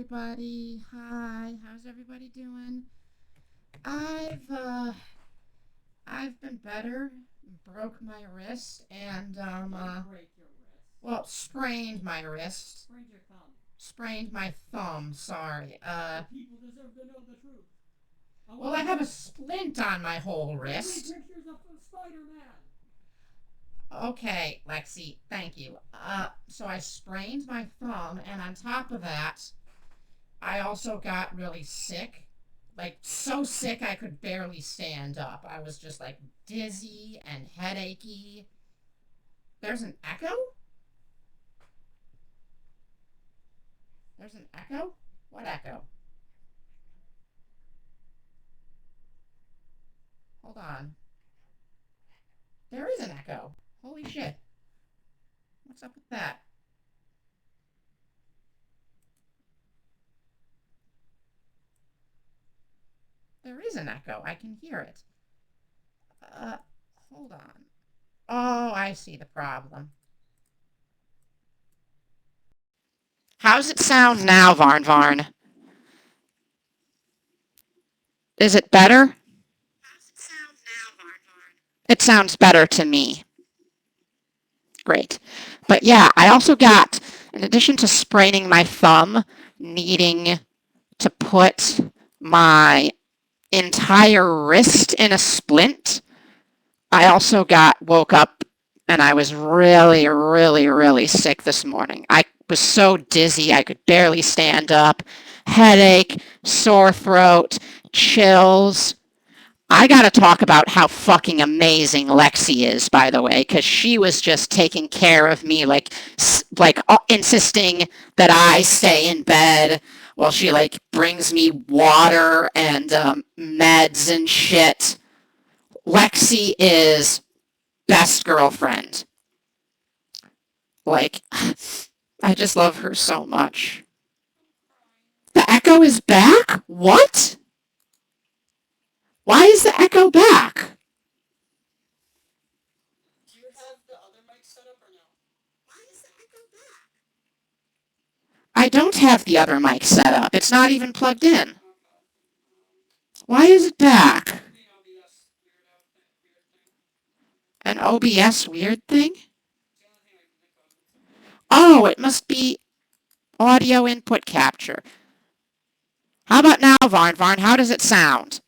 everybody. Hi. How's everybody doing? I've uh I've been better. Broke my wrist and well, sprained my wrist. Sprained my thumb, sorry. Well, I have a splint on my whole wrist. Okay, Lexi, thank you. So I sprained my thumb, and on top of that, I also got really sick. Like, so sick I could barely stand up. I was just like dizzy and headachy. There's an echo? There's an echo? What echo? Hold on. There is an echo. Holy shit. What's up with that? There is an echo. I can hear it. Uh, hold on. Oh, I see the problem. How's it sound now, Varn Varn? Is it better? It sounds better to me. Great. But yeah, I also got, in addition to spraining my thumb, needing to put my entire wrist in a splint, I also woke up and I was really, really, really sick this morning. I was so dizzy I could barely stand up, headache, sore throat, chills. I got to talk about how fucking amazing Lexi is, by the way, because she was just taking care of me, like insisting that I stay in bed while she like brings me water and meds and shit. Lexi is best girlfriend. Like, I just love her so much. The echo is back? What? Why is the echo back? I don't have the other mic set up. It's not even plugged in. Why is it back? An OBS weird thing? Oh, it must be audio input capture. How about now, Varn Varn? How does it sound?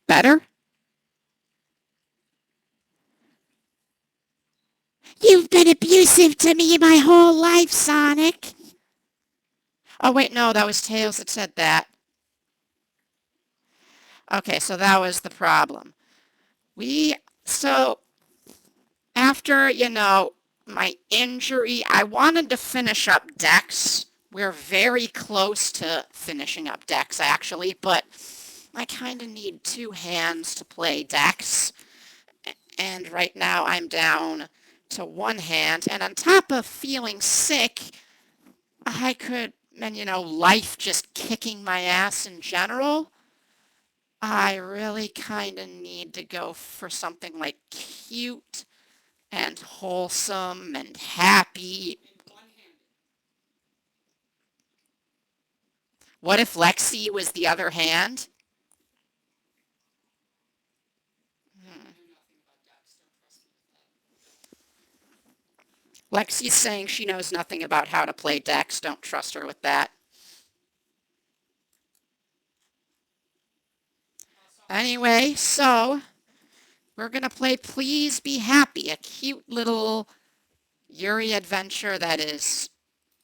Better? You've been abusive to me my whole life, Sonic. Oh, wait, no, that was Tails that said that. Okay, so that was the problem. So after, my injury, I wanted to finish up Dex. We're very close to finishing up Dex, actually, but I kind of need two hands to play Dex. And right now I'm down to one hand. And on top of feeling sick, life just kicking my ass in general, I really kind of need to go for something like cute and wholesome and happy. What if Lexi was the other hand? Hmm. Lexi's saying she knows nothing about how to play Dex. Don't trust her with that. Anyway, so we're going to play Please Be Happy, a cute little Yuri adventure that is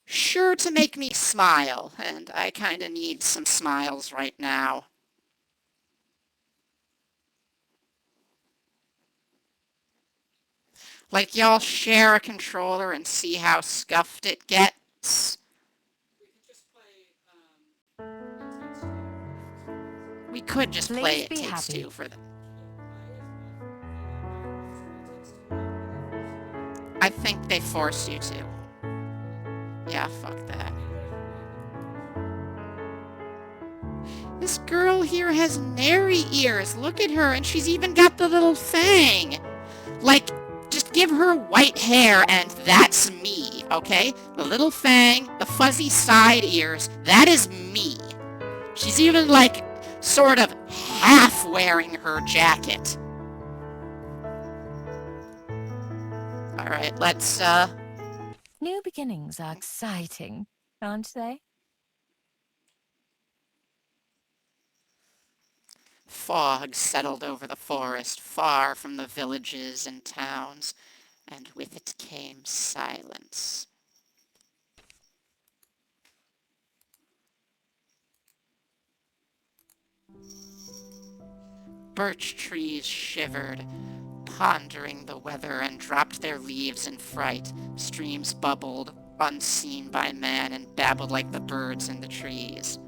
sure to make me smile, and I kind of need some smiles right now. Like, y'all share a controller and see how scuffed it gets. We could just play It Takes Two for them. I think they force you to. Yeah, fuck that. This girl here has nary ears. Look at her, and she's even got the little thing. Like, just give her white hair and that's me, okay? The little fang, the fuzzy side ears, that is me. She's even like sort of half wearing her jacket. All right, let's New beginnings are exciting, aren't they? Fog settled over the forest, far from the villages and towns, and with it came silence. Birch trees shivered, pondering the weather, and dropped their leaves in fright. Streams bubbled, unseen by man, and babbled like the birds in the trees.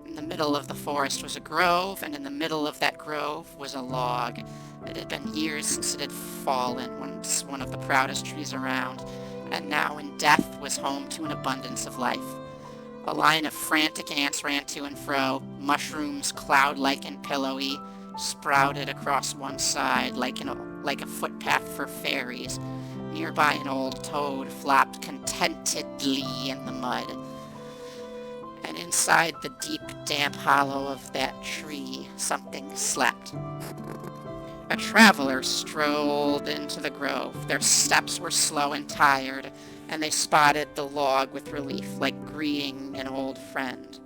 In the middle of the forest was a grove, and in the middle of that grove was a log. It had been years since it had fallen, once one of the proudest trees around, and now in death was home to an abundance of life. A line of frantic ants ran to and fro. Mushrooms, cloud-like and pillowy, sprouted across one side like a footpath for fairies. Nearby, an old toad flopped contentedly in the mud. And inside the deep, damp hollow of that tree, something slept. A traveler strolled into the grove. Their steps were slow and tired, and they spotted the log with relief, like greeting an old friend.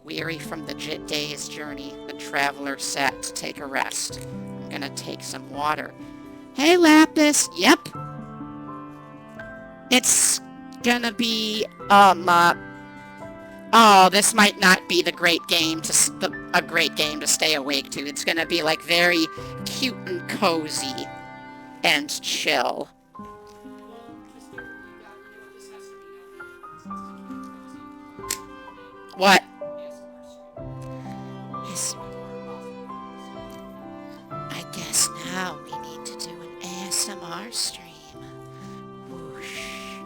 Weary from the day's journey, the traveler sat to take a rest. I'm gonna take some water. Hey, Lapis. Yep. It's gonna be, oh, this might not be a great game to stay awake to. It's gonna be like very cute and cozy and chill. What? Yes. I guess now we need to do an ASMR stream. Whoosh.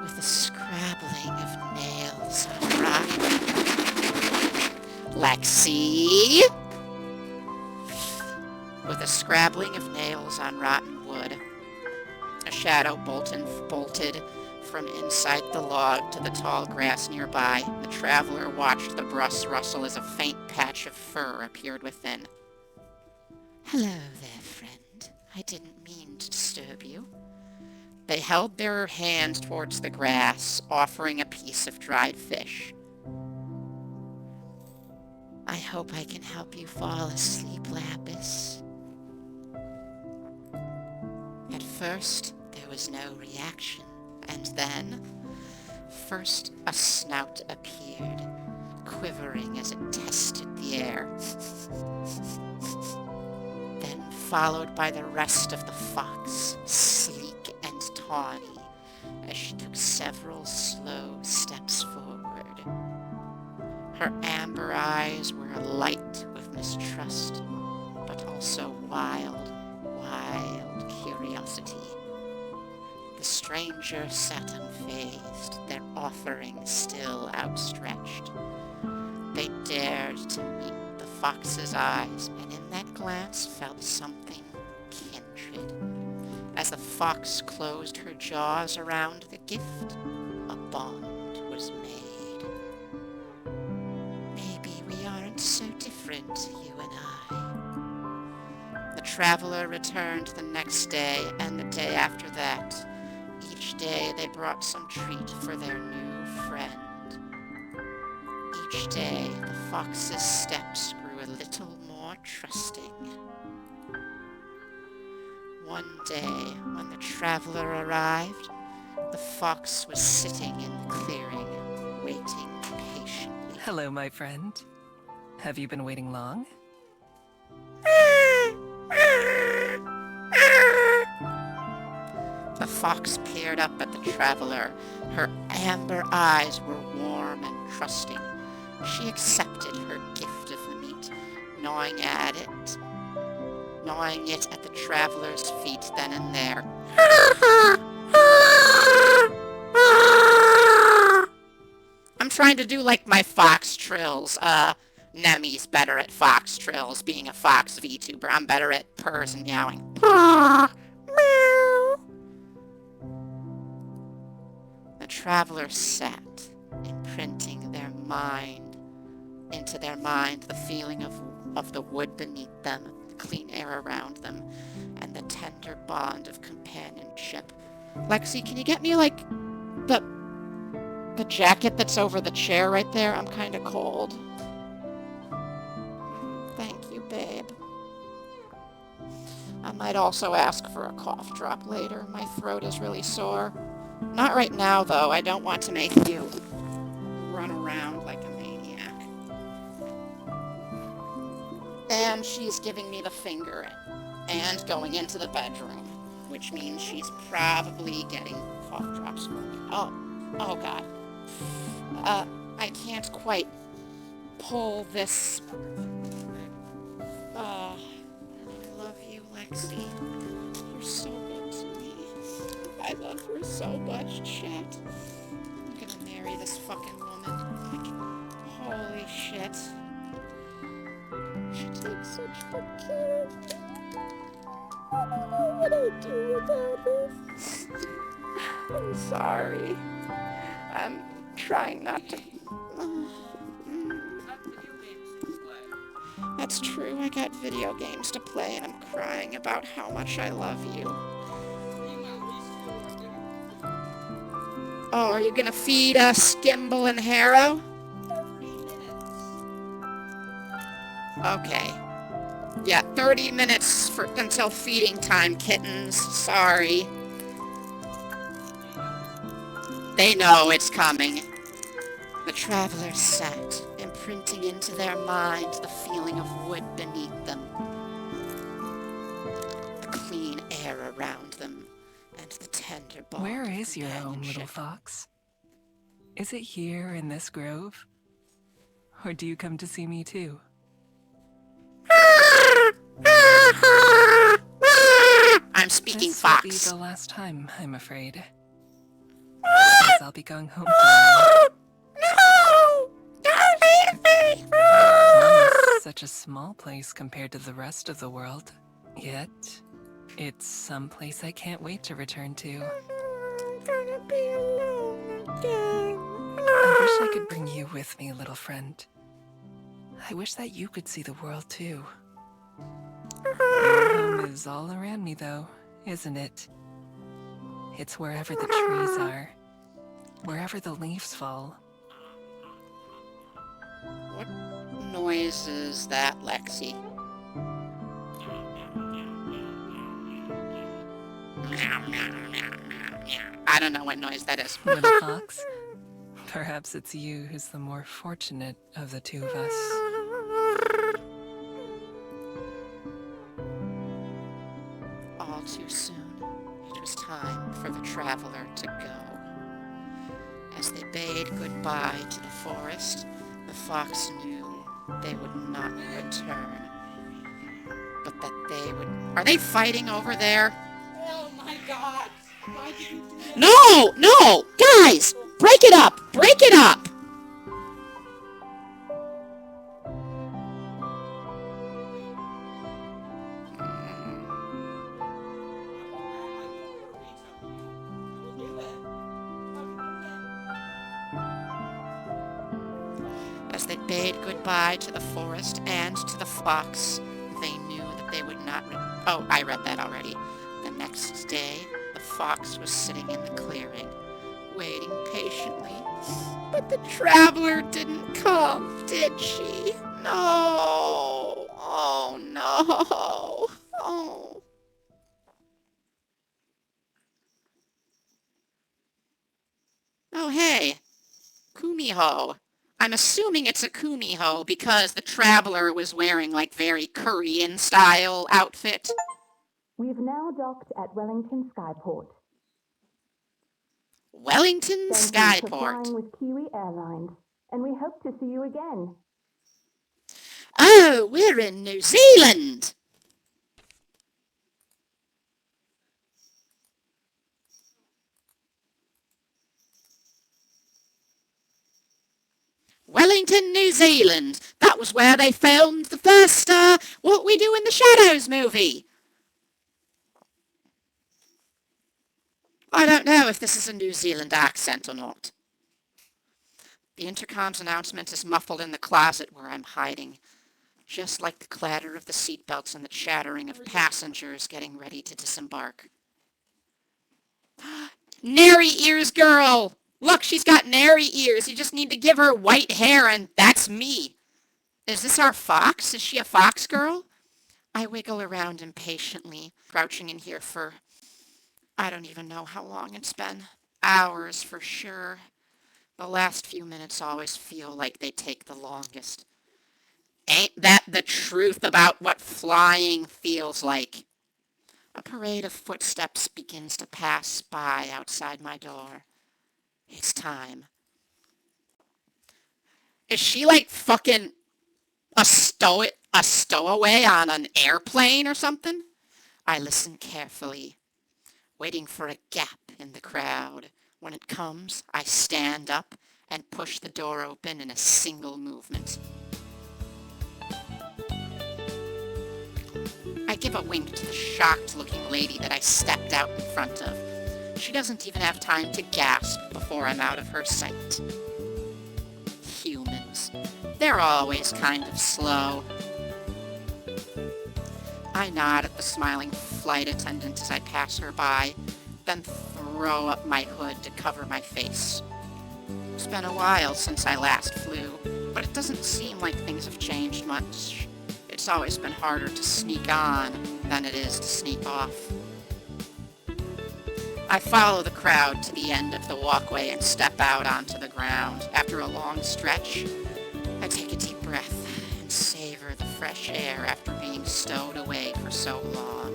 With a scrabbling of nails on rock. Lexi! With a scrabbling of nails on rotten wood. A shadow bolted from inside the log to the tall grass nearby. The traveler watched the brush rustle as a faint patch of fur appeared within. Hello there, friend. I didn't mean to disturb you. They held their hands towards the grass, offering a piece of dried fish. I hope I can help you fall asleep, Lapis. At first, there was no reaction, and then, first a snout appeared, quivering as it tested the air. Then followed by the rest of the fox, sleek and tawny, as she took several slow steps forward. Her amber eyes were alight with mistrust, but also wild, wild curiosity. The stranger sat unfazed, their offering still outstretched. They dared to meet the fox's eyes, and in that glance felt something kindred. As the fox closed her jaws around the gift, a bond was made. Maybe we aren't so different, you and I. The traveler returned the next day and the day after that. Each day they brought some treat for their new friend. Each day the fox's steps grew a little more trusting. One day, when the traveler arrived, the fox was sitting in the clearing, waiting patiently. Hello, my friend. Have you been waiting long? The fox peered up at the traveler. Her amber eyes were warm and trusting. She accepted her gift of the meat, gnawing it at the traveler's feet then and there. I'm trying to do like my fox trills. Nemi's better at fox trills, being a fox VTuber. I'm better at purrs and meowing. Purr, meow. The travelers sat, imprinting their mind into their mind the feeling of the wood beneath them, the clean air around them, and the tender bond of companionship. Lexi, can you get me, like, the jacket that's over the chair right there? I'm kind of cold. Thank you, babe. I might also ask for a cough drop later. My throat is really sore. Not right now, though. I don't want to make you run around like a maniac. And she's giving me the finger and going into the bedroom, which means she's probably getting cough drops for me. Oh God. I can't quite pull this. I love you, Lexi. You're so good to me. I love her so much, chat. I'm gonna marry this fucking woman. Like, holy shit. She takes such good care of me. I don't know what I'd do without her. I'm sorry. I'm trying not to. That's true, I got video games to play and I'm crying about how much I love you. Oh, are you gonna feed us Skimble and Harrow? Okay. Yeah, 30 minutes until feeding time, kittens. Sorry. They know it's coming. The travelers sat, imprinting into their minds the feeling of wood beneath them, the clean air around them, and the tender bond Where of is your home, little companionship. fox? Is it here in this grove? Or do you come to see me too? I'm speaking This will be fox. the last time, I'm afraid. Because I'll be going home tomorrow. No! Don't leave me! Home is such a small place compared to the rest of the world. Yet, it's some place I can't wait to return to. I'm gonna be alone again. I wish I could bring you with me, little friend. I wish that you could see the world too. Your home is all around me though, isn't it? It's wherever the trees are, wherever the leaves fall. What noise is that, Lexi? I don't know what noise that is. Little fox, perhaps it's you who's the more fortunate of the two of us. All too soon, it was time for the traveler to go. As they bade goodbye to the forest, the fox knew they would not return, but that they would... Are they fighting over there? Oh my God! Why did you do that? No! No! Guys! Break it up! Break it up! As they bade goodbye to the forest and to the fox, they knew that they would not... Oh, I read that already. The next day, the fox was sitting in the clearing, waiting patiently. But the traveler didn't come, did she? No. Oh, no. Oh. Oh, hey. Kumiho. I'm assuming it's a kumiho because the traveler was wearing like very Korean style outfit. We've now docked at Wellington Skyport. Wellington Thank you for Skyport. flying with Kiwi Airlines, and we hope to see you again. Oh, we're in New Zealand. Wellington Wellington, New Zealand. That was where they filmed the first What We Do in the Shadows movie. I don't know if this is a New Zealand accent or not. The intercom's announcement is muffled in the closet where I'm hiding, just like the clatter of the seatbelts and the chattering of passengers getting ready to disembark. Nary ears girl! Look, she's got nary ears. You just need to give her white hair and that's me. Is this our fox? Is she a fox girl? I wiggle around impatiently, crouching in here for I don't even know how long it's been. Hours for sure. The last few minutes always feel like they take the longest. Ain't that the truth about what flying feels like? A parade of footsteps begins to pass by outside my door. It's time. Is she like fucking a stowaway on an airplane or something? I listen carefully, waiting for a gap in the crowd. When it comes, I stand up and push the door open in a single movement. I give a wink to the shocked-looking lady that I stepped out in front of. She doesn't even have time to gasp before I'm out of her sight. Humans. They're always kind of slow. I nod at the smiling flight attendant as I pass her by, then throw up my hood to cover my face. It's been a while since I last flew, but it doesn't seem like things have changed much. It's always been harder to sneak on than it is to sneak off. I follow the crowd to the end of the walkway and step out onto the ground. After a long stretch, I take a deep breath and savor the fresh air after being stowed away for so long.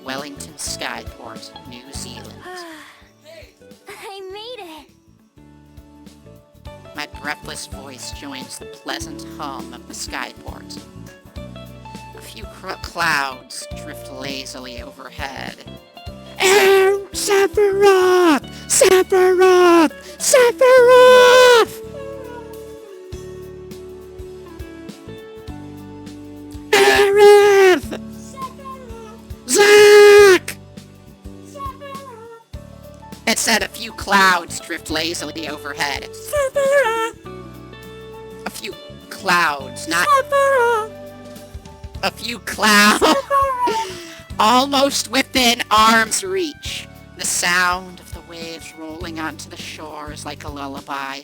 Wellington Skyport, New Zealand. I made it! My breathless voice joins the pleasant hum of the skyport. A few clouds drift lazily overhead. Oh, Sephiroth! Sephiroth! Sephiroth! Aerith! Zack! It said a few clouds drift lazily overhead. A few clouds, not... A few clouds. Almost within arm's reach. The sound of the waves rolling onto the shore is like a lullaby.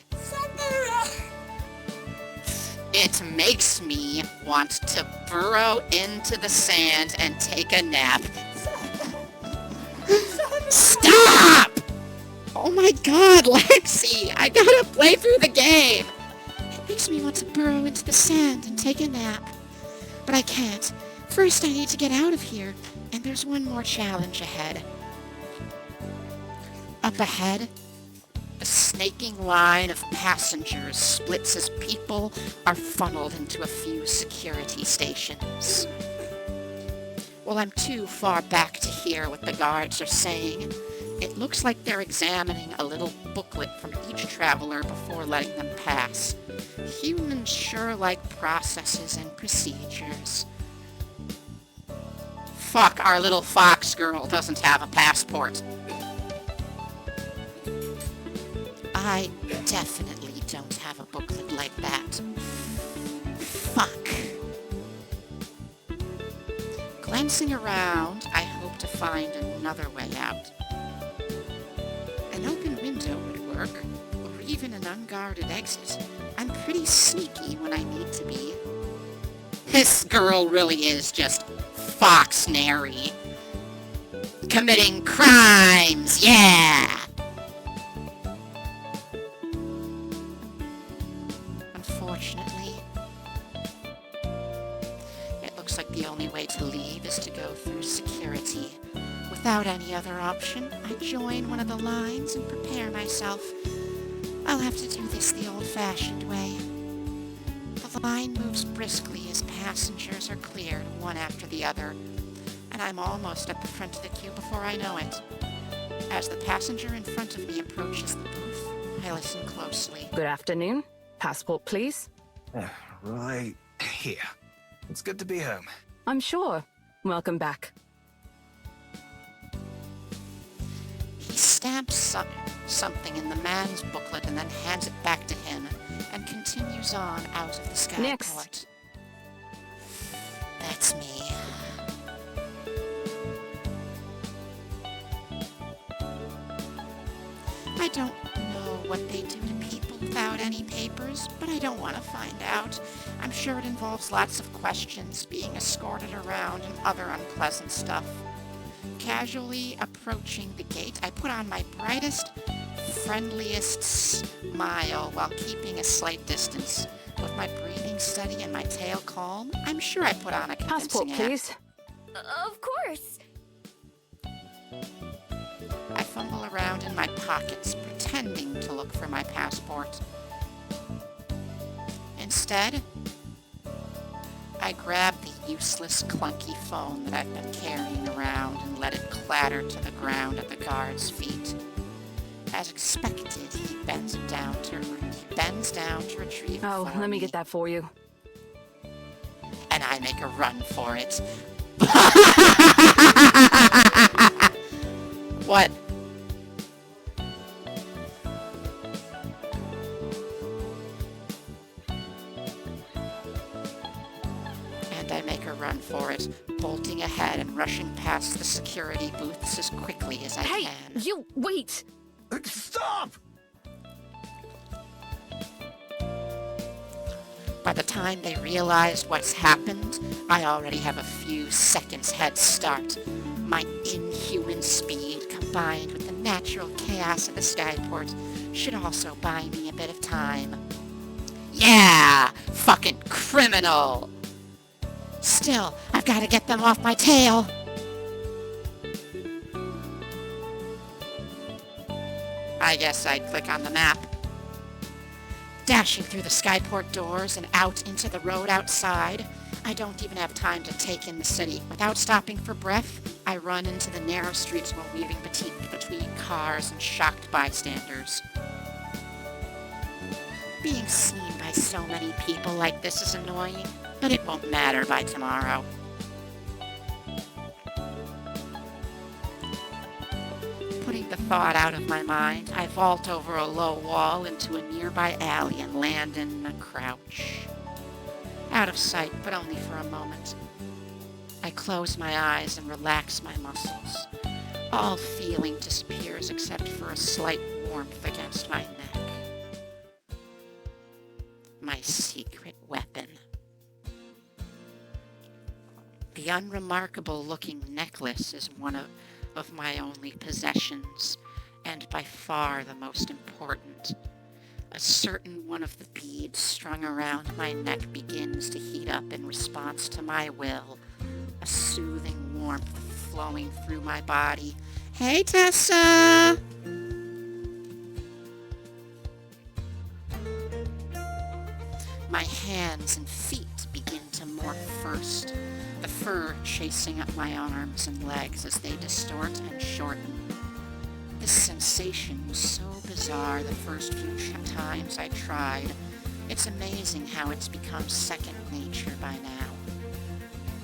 It makes me want to burrow into the sand and take a nap. Stop! Oh my god, Lexi! I gotta play through the game! It makes me want to burrow into the sand and take a nap. But I can't. First I need to get out of here, and there's one more challenge ahead. Up ahead, a snaking line of passengers splits as people are funneled into a few security stations. Well, I'm too far back to hear what the guards are saying. It looks like they're examining a little booklet from each traveler before letting them pass. Humans sure like processes and procedures. Fuck, our little fox girl doesn't have a passport. I definitely don't have a booklet like that. Fuck. Glancing around, I hope to find another way out. An open window would work, or even an unguarded exit. I'm pretty sneaky when I need to be. This girl really is just foxnary. Committing crimes, yeah! Unfortunately, it looks like the only way to leave is to go through security. Without any other option, I join one of the lines and prepare myself. I'll have to do this the old-fashioned way. The line moves briskly as passengers are cleared one after the other, and I'm almost at the front of the queue before I know it. As the passenger in front of me approaches the booth, I listen closely. Good afternoon. Passport, please. Right here. It's good to be home. I'm sure. Welcome back. He stamps something in the man's booklet and then hands it back to him and continues on out of the skyport. Next. That's me. I don't know what they do to people without any papers, but I don't want to find out. I'm sure it involves lots of questions, being escorted around, and other unpleasant stuff. Casually approaching the gate, I put on my brightest, friendliest smile while keeping a slight distance. With my breathing steady and my tail calm, I'm sure I put on a Passport, convincing act. please. Of course. I fumble around in my pockets, pretending to look for my passport. Instead, I grab the useless, clunky phone that I've been carrying around and let it clatter to the ground at the guard's feet. As expected, he bends down to retrieve it Oh, for let me get that for you. And I make a run for it. What? And I make a run for it, bolting ahead and rushing past the security booths as quickly as I Hey, can. you wait! Stop! By the time they realize what's happened, I already have a few seconds head start. My inhuman speed, combined with the natural chaos of the skyport, should also buy me a bit of time. Yeah! Fucking criminal! Still, I've got to get them off my tail. I guess I'd click on the map. Dashing through the skyport doors and out into the road outside, I don't even have time to take in the city. Without stopping for breath, I run into the narrow streets while weaving between cars and shocked bystanders. Being seen by so many people like this is annoying, but it won't matter by tomorrow. Putting the thought out of my mind, I vault over a low wall into a nearby alley and land in a crouch. Out of sight, but only for a moment. I close my eyes and relax my muscles. All feeling disappears except for a slight warmth against my neck. My secret weapon. The unremarkable-looking necklace is one of my only possessions, and by far the most important. A certain one of the beads strung around my neck begins to heat up in response to my will, a soothing warmth flowing through my body. Hey, Tessa! My hands and feet begin to morph first, the fur chasing up my arms and legs as they distort and shorten. This sensation was so bizarre the first few times I tried. It's amazing how it's become second nature by now.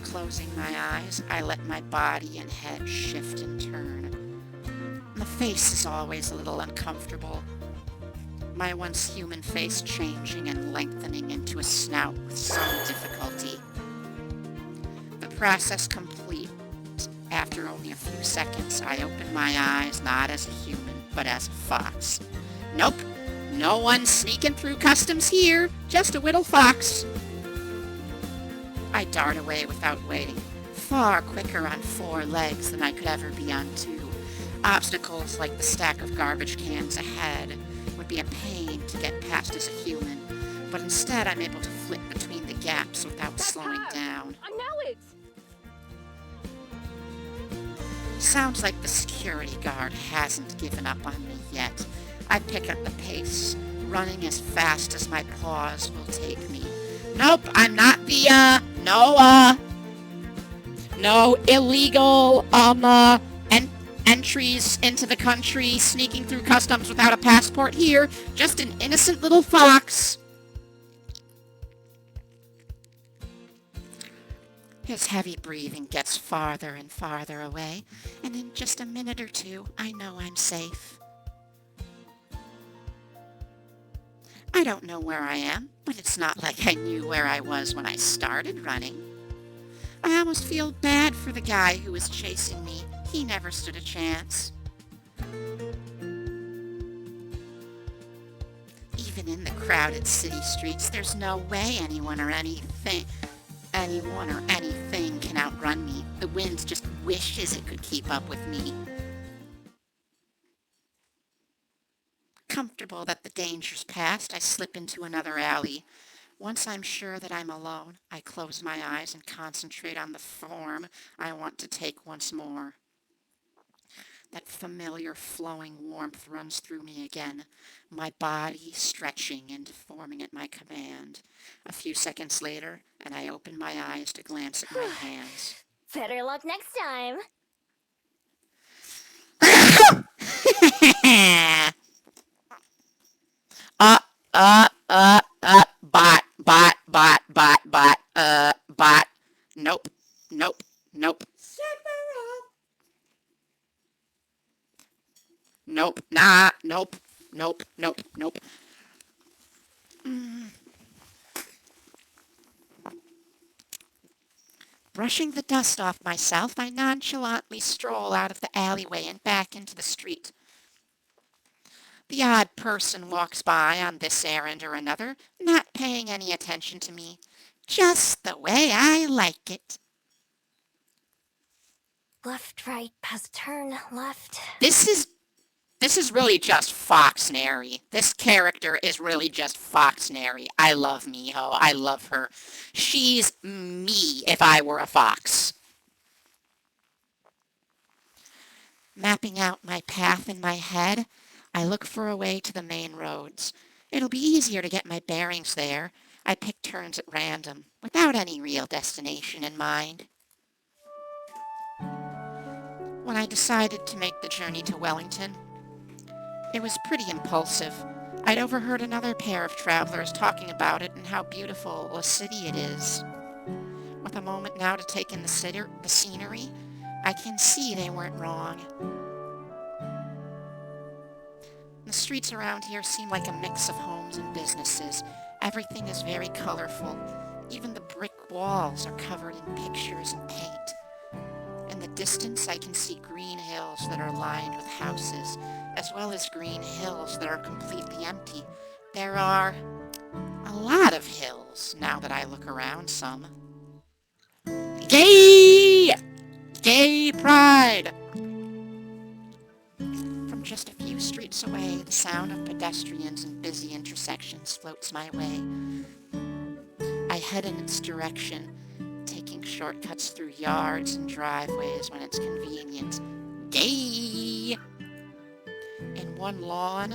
Closing my eyes, I let my body and head shift and turn. My face is always a little uncomfortable. My once human face changing and lengthening into a snout with some difficulty. The process complete, after only a few seconds, I open my eyes not as a human, but as a fox. Nope, no one sneaking through customs here, just a little fox. I dart away without waiting, far quicker on 4 legs than I could ever be on 2. Obstacles like the stack of garbage cans ahead would be a pain to get past as a human, but instead I'm able to flit between the gaps without slowing down. I know it! Sounds like the security guard hasn't given up on me yet. I pick up the pace, running as fast as my paws will take me. Nope, I'm not the, no illegal, entries into the country, sneaking through customs without a passport here. Just an innocent little fox. His heavy breathing gets farther and farther away, and in just a minute or two, I know I'm safe. I don't know where I am, but it's not like I knew where I was when I started running. I almost feel bad for the guy who was chasing me. He never stood a chance. Even in the crowded city streets, there's no way anyone or anything can outrun me. The wind just wishes it could keep up with me. Comfortable that the danger's past, I slip into another alley. Once I'm sure that I'm alone, I close my eyes and concentrate on the form I want to take once more. That familiar flowing warmth runs through me again, my body stretching and forming at my command. A few seconds later, and I open my eyes to glance at my hands. Better luck next time. Bot. Nope, nope, nope. Nope, nah, nope, nope, nope, nope. Brushing the dust off myself, I nonchalantly stroll out of the alleyway and back into the street. The odd person walks by on this errand or another, not paying any attention to me. Just the way I like it. Left, right, past turn, left. This is really just Foxnary. This character is really just Foxnary. I love Miho. I love her. She's me if I were a fox. Mapping out my path in my head, I look for a way to the main roads. It'll be easier to get my bearings there. I pick turns at random, without any real destination in mind. When I decided to make the journey to Wellington, it was pretty impulsive. I'd overheard another pair of travelers talking about it and how beautiful a city it is. With a moment now to take in the scenery, I can see they weren't wrong. The streets around here seem like a mix of homes and businesses. Everything is very colorful. Even the brick walls are covered in pictures and paint. In the distance, I can see green hills that are lined with houses, as well as green hills that are completely empty. There are a lot of hills now that I look around some. Gay! Gay pride! From just a few streets away, the sound of pedestrians and busy intersections floats my way. I head in its direction, taking shortcuts through yards and driveways when it's convenient. Gay! In one lawn,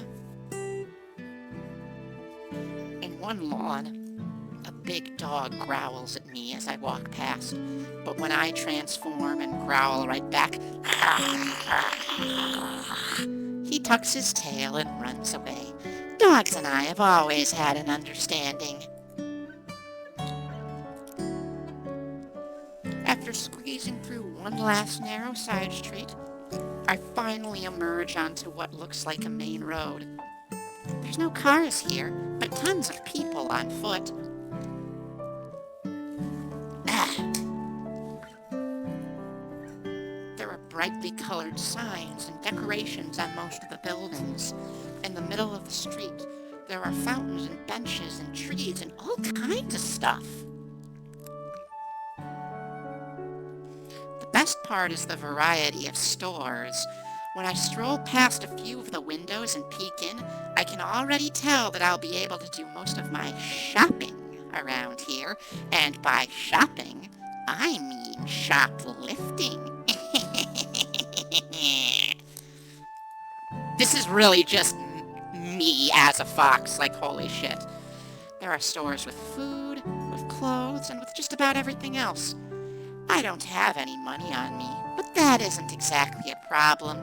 a big dog growls at me as I walk past, but when I transform and growl right back, he tucks his tail and runs away. Dogs and I have always had an understanding. After squeezing through one last narrow side street, I finally emerge onto what looks like a main road. There's no cars here, but tons of people on foot. There are brightly colored signs and decorations on most of the buildings. In the middle of the street, there are fountains and benches and trees and all kinds of stuff. The best part is the variety of stores. When I stroll past a few of the windows and peek in, I can already tell that I'll be able to do most of my shopping around here. And by shopping, I mean shoplifting. This is really just me as a fox, like holy shit. There are stores with food, with clothes, and with just about everything else. I don't have any money on me, but that isn't exactly a problem.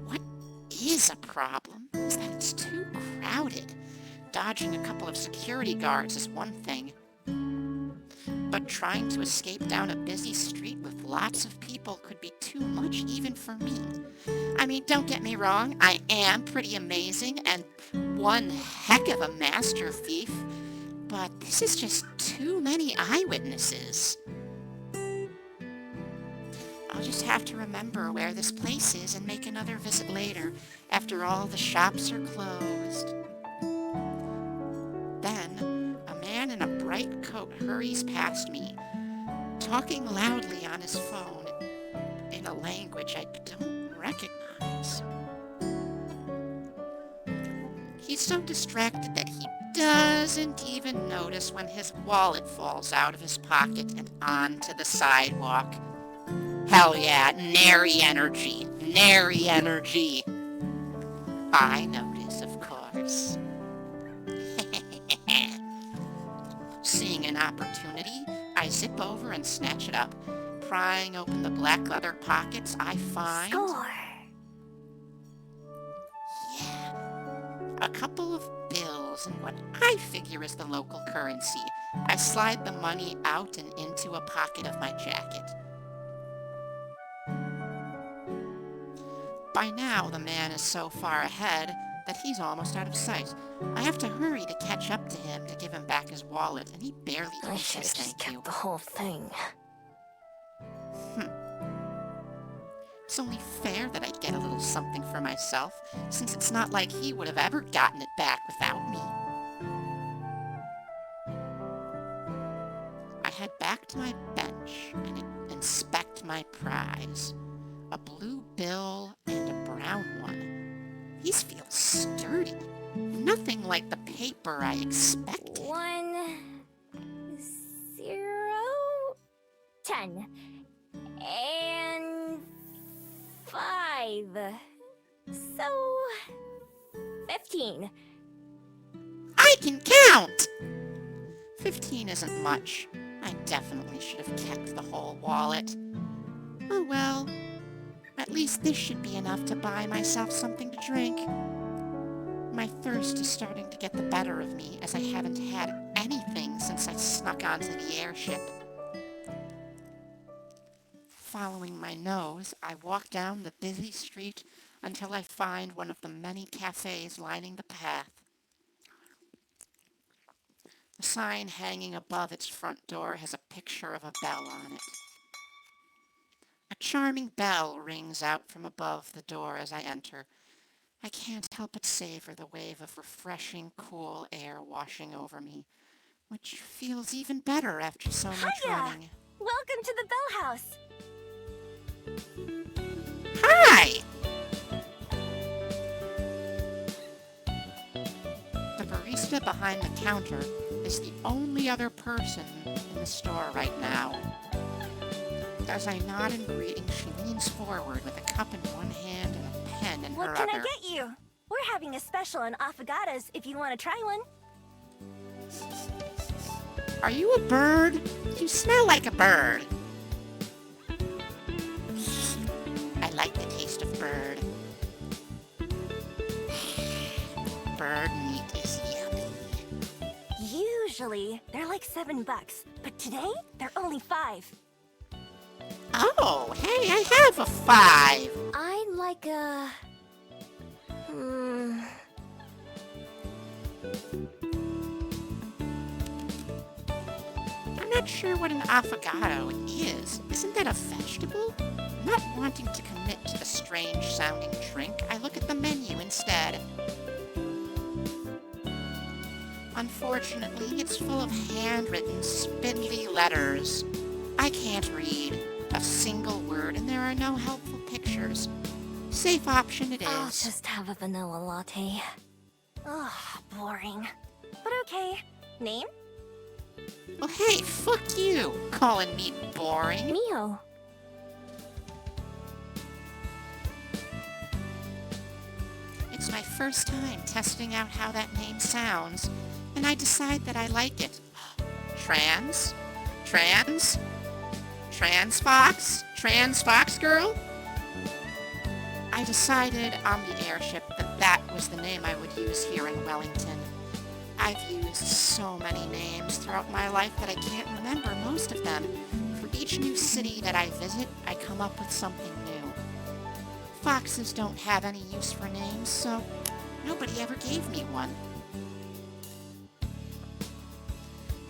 What is a problem is that it's too crowded. dodging a couple of security guards is one thing. But trying to escape down a busy street with lots of people could be too much even for me. I mean, don't get me wrong, I am pretty amazing and one heck of a master thief, but this is just too many eyewitnesses. I'll just have to remember where this place is and make another visit later, after all the shops are closed. Then, a man in a bright coat hurries past me, talking loudly on his phone in a language I don't recognize. He's so distracted that he doesn't even notice when his wallet falls out of his pocket and onto the sidewalk. Hell yeah, nary energy, nary energy. I notice, of course. Seeing an opportunity, I zip over and snatch it up. Prying open the black leather pockets, I find... Score. Yeah, a couple of bills and what I figure is the local currency. I slide the money out and into a pocket of my jacket. By now, the man is so far ahead that he's almost out of sight. I have to hurry to catch up to him to give him back his wallet, and he barely I even should says have just thank you. kept the whole thing. It's only fair that I get a little something for myself, since it's not like he would have ever gotten it back without me. I head back to my bench and inspect my prize. A blue bill and a brown one. These feel sturdy. Nothing like the paper I expected. 1, 0, 10, and 5. So 15. I can count! 15 isn't much. I definitely should have kept the whole wallet. Oh well. At least this should be enough to buy myself something to drink. My thirst is starting to get the better of me, as I haven't had anything since I snuck onto the airship. Following my nose, I walk down the busy street until I find one of the many cafes lining the path. The sign hanging above its front door has a picture of a bell on it. A charming bell rings out from above the door as I enter. I can't help but savor the wave of refreshing, cool air washing over me, which feels even better after so much Hiya! running. Welcome to the Bell House. Hi! The barista behind the counter is the only other person in the store right now. As I nod in greeting, she leans forward with a cup in one hand and a pen in her What can I other. get you? We're having a special on affogatos if you want to try one. Are you a bird? You smell like a bird. I like the taste of bird. Bird meat is yummy. Usually, they're like $7, but today, they're only 5. Oh, hey, I have a 5. I'd like a... I'm not sure what an affogato is. Isn't that a vegetable? Not wanting to commit to the strange-sounding drink, I look at the menu instead. Unfortunately, it's full of handwritten, spindly letters. I can't read a single word, and there are no helpful pictures. Safe option it I'll is. just have a vanilla latte. Ugh, boring. But okay. Name? Well, hey, fuck you, calling me boring. Mio. It's my first time testing out how that name sounds, and I decide that I like it. Trans? Trans? Trans Fox? Trans Fox Girl? I decided on the airship that that was the name I would use here in Wellington. I've used so many names throughout my life that I can't remember most of them. For each new city that I visit, I come up with something new. Foxes don't have any use for names, so nobody ever gave me one.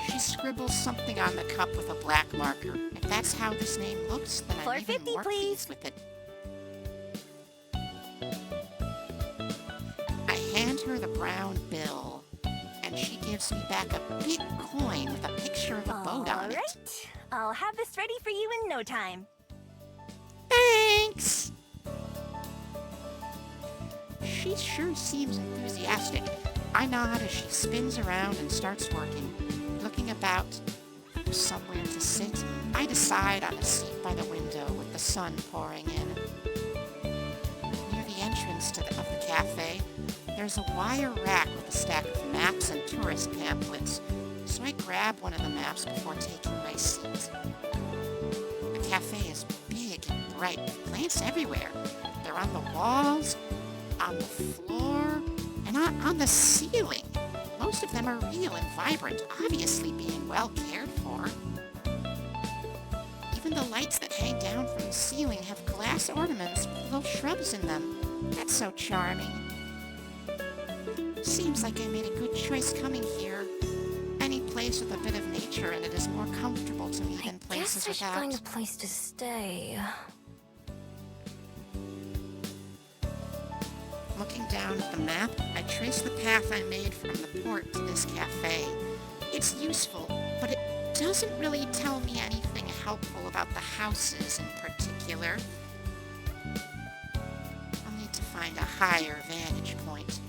She scribbles something on the cup with a black marker. If that's how this name looks, then I'm even 450, more please. pleased with it. I hand her the brown bill, and she gives me back a big coin with a picture of a boat on it. Alright, I'll have this ready for you in no time. Thanks! She sure seems enthusiastic. I nod as she spins around and starts working. Looking about for somewhere to sit, I decide on a seat by the window with the sun pouring in. Near the entrance of the cafe, there's a wire rack with a stack of maps and tourist pamphlets, so I grab one of the maps before taking my seat. The cafe is big and bright, with plants everywhere. They're on the walls, on the floor, and on the ceiling. Most of them are real and vibrant, obviously being well cared for. Even the lights that hang down from the ceiling have glass ornaments with little shrubs in them. That's so charming. Seems like I made a good choice coming here. Any place with a bit of nature in it is more comfortable to me than places Guess I should without. find a place to stay. Looking down at the map, I trace the path I made from the port to this cafe. It's useful, but it doesn't really tell me anything helpful about the houses in particular. I'll need to find a higher vantage point.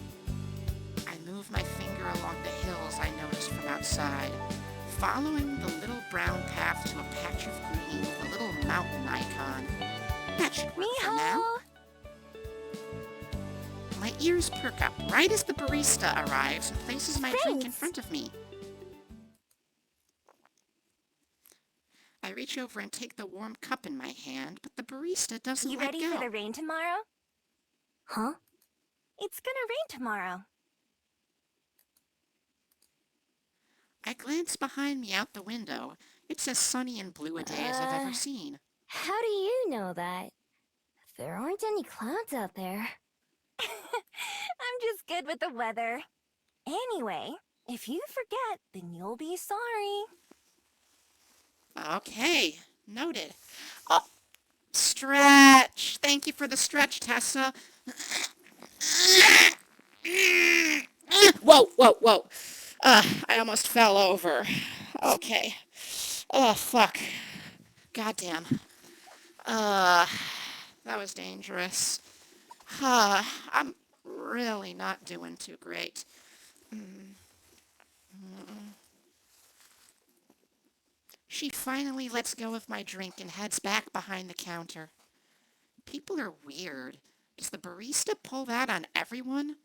I move my finger along the hills I noticed from outside, following the little brown path to a patch of green with a little mountain icon. That should work for now. Miho! My ears perk up right as the barista arrives and places my drink in Thanks. front of me. I reach over and take the warm cup in my hand, but the barista doesn't You let ready go. for the rain tomorrow? Huh? It's gonna rain tomorrow. I glance behind me out the window. It's as sunny and blue a day as I've ever seen. How do you know that? There aren't any clouds out there. I'm just good with the weather. Anyway, if you forget, then you'll be sorry. Okay, noted. Oh, stretch. Thank you for the stretch, Tessa. Whoa, whoa, whoa. I almost fell over. Okay. Oh, fuck. Goddamn. That was dangerous. I'm really not doing too great. She finally lets go of my drink and heads back behind the counter. People are weird. Does the barista pull that on everyone?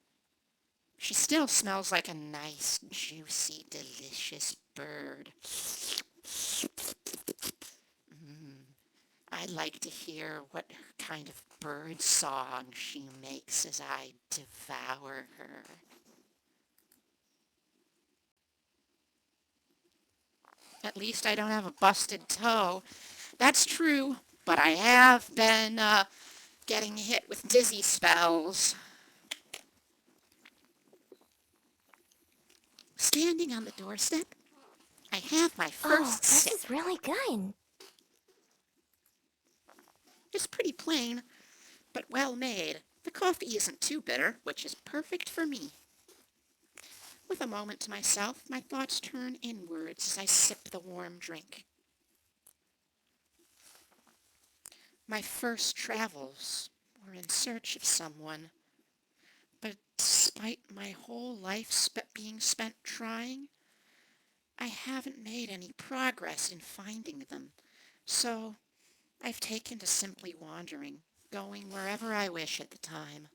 She still smells like a nice, juicy, delicious bird. I'd like to hear what kind of bird song she makes as I devour her. At least I don't have a busted toe. That's true, but I have been getting hit with dizzy spells. Standing on the doorstep, I have my first this sip. is really good. It's pretty plain, but well made. The coffee isn't too bitter, which is perfect for me. With a moment to myself, my thoughts turn inwards as I sip the warm drink. My first travels were in search of someone, but despite my whole life being spent trying, I haven't made any progress in finding them, so I've taken to simply wandering, going wherever I wish at the time.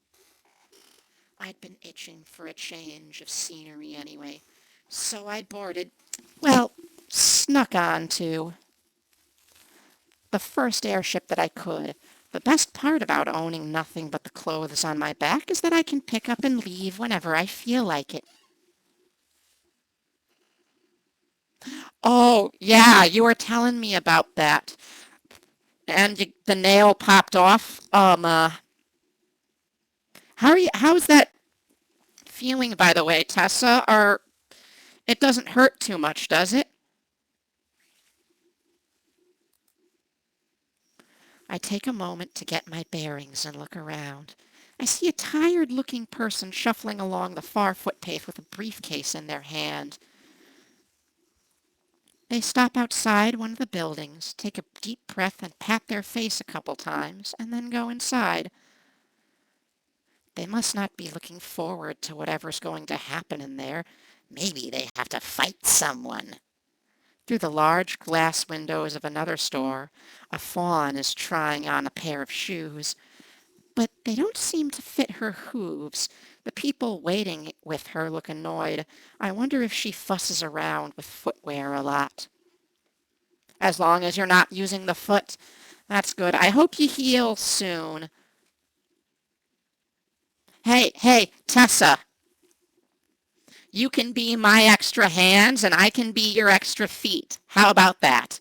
I'd been itching for a change of scenery anyway, so I snuck on to the first airship that I could. The best part about owning nothing but the clothes on my back is that I can pick up and leave whenever I feel like it. Oh, yeah, you were telling me about that. And the nail popped off. How's that feeling, by the way, Tessa? Or it doesn't hurt too much, does it? I take a moment to get my bearings and look around. I see a tired-looking person shuffling along the far footpath with a briefcase in their hand. They stop outside one of the buildings, take a deep breath and pat their face a couple times, and then go inside. They must not be looking forward to whatever's going to happen in there. Maybe they have to fight someone. Through the large glass windows of another store, a fawn is trying on a pair of shoes, but they don't seem to fit her hooves. The people waiting with her look annoyed. I wonder if she fusses around with footwear a lot. As long as you're not using the foot, that's good. I hope you heal soon. Hey, Tessa. You can be my extra hands and I can be your extra feet. How about that?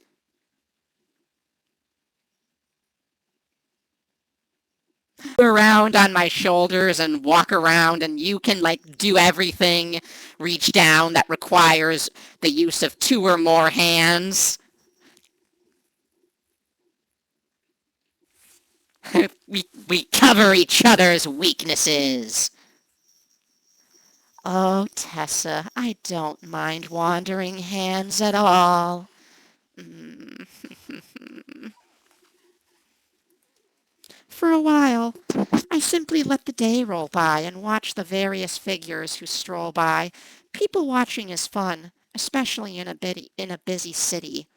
Around on my shoulders and walk around and you can do everything reach down that requires the use of two or more hands. we cover each other's weaknesses. Oh, Tessa, I don't mind wandering hands at all. Mm. For a while, I simply let the day roll by and watch the various figures who stroll by. People watching is fun, especially in a busy city.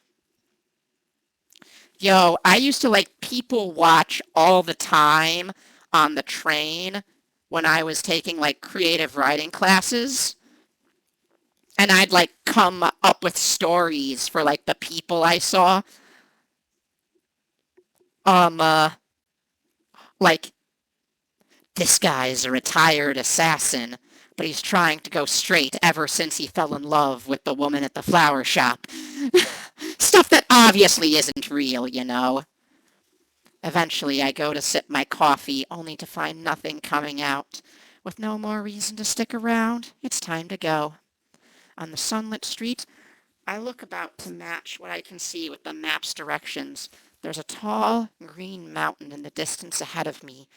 Yo, I used to people watch all the time on the train when I was taking creative writing classes. And I'd come up with stories for the people I saw. Um, uh, like this guy's a retired assassin, but he's trying to go straight ever since he fell in love with the woman at the flower shop. Stuff that obviously isn't real, you know. Eventually, I go to sip my coffee, only to find nothing coming out. With no more reason to stick around, it's time to go. On the sunlit street, I look about to match what I can see with the map's directions. There's a tall, green mountain in the distance ahead of me,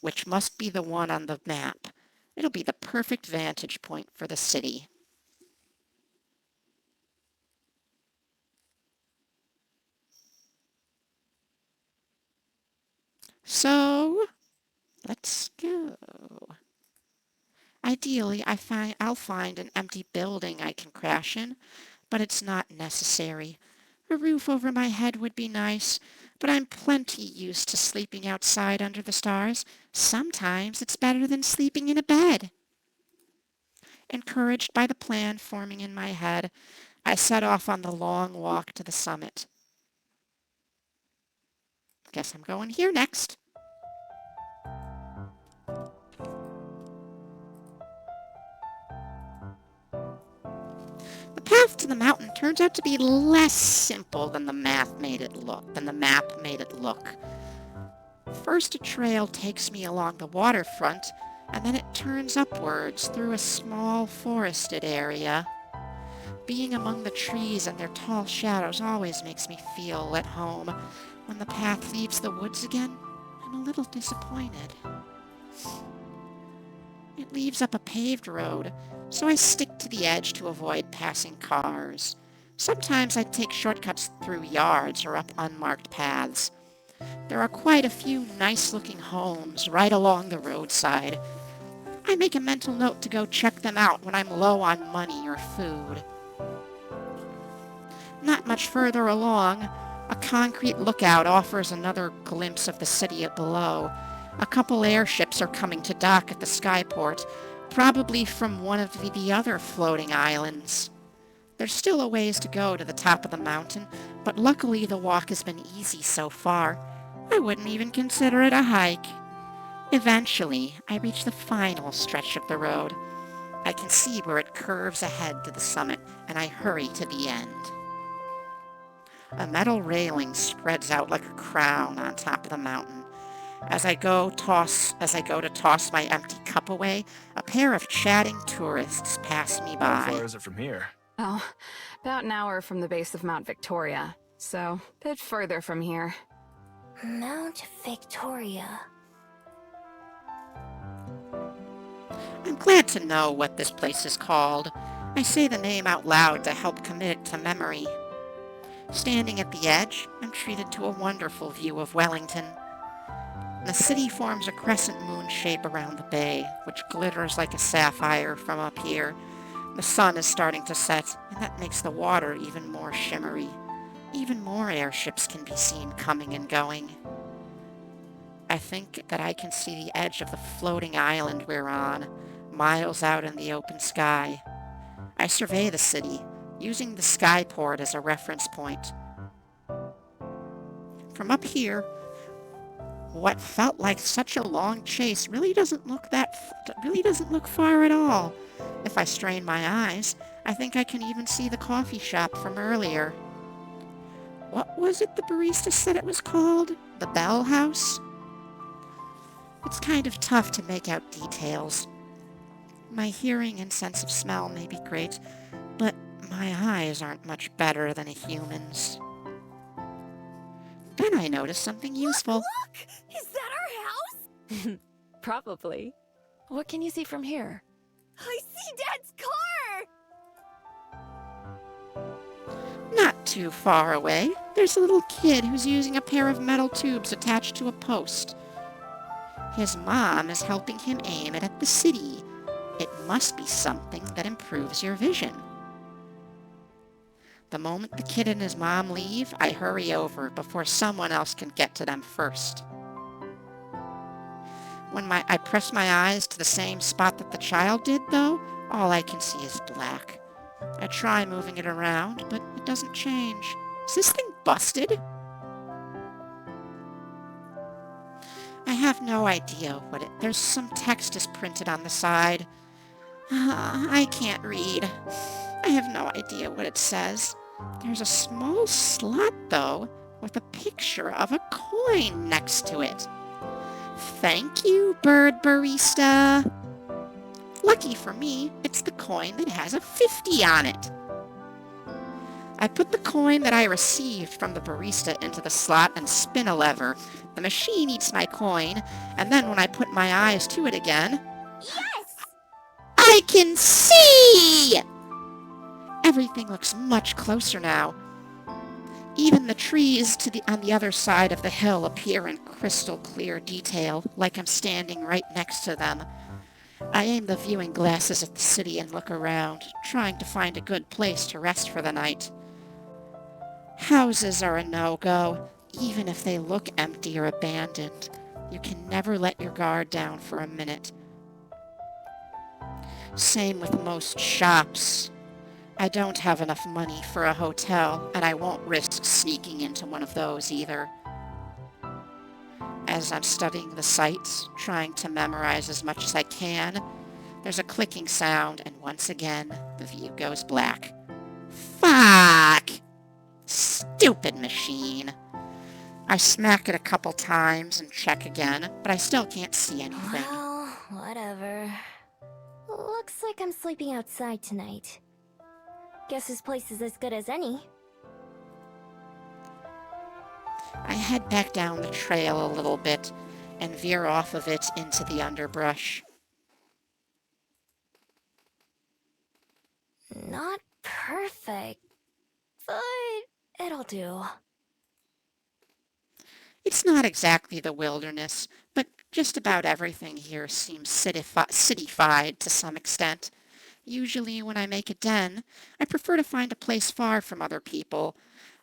which must be the one on the map. It'll be the perfect vantage point for the city. So, let's go. Ideally, I'll find an empty building I can crash in, but it's not necessary. A roof over my head would be nice, but I'm plenty used to sleeping outside under the stars. Sometimes it's better than sleeping in a bed. Encouraged by the plan forming in my head, I set off on the long walk to the summit. Guess I'm going here next. The path to the mountain turns out to be less simple than the map made it look. First, a trail takes me along the waterfront, and then it turns upwards through a small forested area. Being among the trees and their tall shadows always makes me feel at home. When the path leaves the woods again, I'm a little disappointed. It leaves up a paved road, so I stick to the edge to avoid passing cars. Sometimes I take shortcuts through yards or up unmarked paths. There are quite a few nice-looking homes right along the roadside. I make a mental note to go check them out when I'm low on money or food. Not much further along, a concrete lookout offers another glimpse of the city below. A couple airships are coming to dock at the skyport, probably from one of the other floating islands. There's still a ways to go to the top of the mountain, but luckily the walk has been easy so far. I wouldn't even consider it a hike. Eventually, I reach the final stretch of the road. I can see where it curves ahead to the summit, and I hurry to the end. A metal railing spreads out like a crown on top of the mountain. As I go to toss my empty cup away, a pair of chatting tourists pass me How far by. is it from here? Oh, about an hour from the base of Mount Victoria. So, a bit further from here. Mount Victoria. I'm glad to know what this place is called. I say the name out loud to help commit it to memory. Standing at the edge, I'm treated to a wonderful view of Wellington. The city forms a crescent moon shape around the bay, which glitters like a sapphire from up here. The sun is starting to set, and that makes the water even more shimmery. Even more airships can be seen coming and going. I think that I can see the edge of the floating island we're on, miles out in the open sky. I survey the city, using the skyport as a reference point. From up here, what felt like such a long chase really doesn't look far at all. If I strain my eyes, I think I can even see the coffee shop from earlier. What was it the barista said it was called? The Bell House? It's kind of tough to make out details. My hearing and sense of smell may be great, but my eyes aren't much better than a human's. Then I notice something useful. Look! Is that our house? Probably. What can you see from here? I see Dad's car! Not too far away, there's a little kid who's using a pair of metal tubes attached to a post. His mom is helping him aim it at the city. It must be something that improves your vision. The moment the kid and his mom leave, I hurry over before someone else can get to them first. When I press my eyes to the same spot that the child did, though, all I can see is black. I try moving it around, but it doesn't change. Is this thing busted? I have no idea what there's some text is printed on the side. I can't read. I have no idea what it says. There's a small slot, though, with a picture of a coin next to it. Thank you, bird barista. Lucky for me, it's the coin that has a 50 on it. I put the coin that I received from the barista into the slot and spin a lever. The machine eats my coin, and then when I put my eyes to it again, Yes! I can see! Everything looks much closer now. Even the trees on the other side of the hill appear in crystal clear detail, like I'm standing right next to them. I aim the viewing glasses at the city and look around, trying to find a good place to rest for the night. Houses are a no-go, even if they look empty or abandoned. You can never let your guard down for a minute. Same with most shops. I don't have enough money for a hotel, and I won't risk sneaking into one of those either. As I'm studying the sights, trying to memorize as much as I can, there's a clicking sound, and once again, the view goes black. Fuck! Stupid machine. I smack it a couple times and check again, but I still can't see anything. Well, whatever. Looks like I'm sleeping outside tonight. Guess this place is as good as any. I head back down the trail a little bit and veer off of it into the underbrush. Not perfect, but it'll do. It's not exactly the wilderness, but just about everything here seems cityfied to some extent. Usually when I make a den, I prefer to find a place far from other people,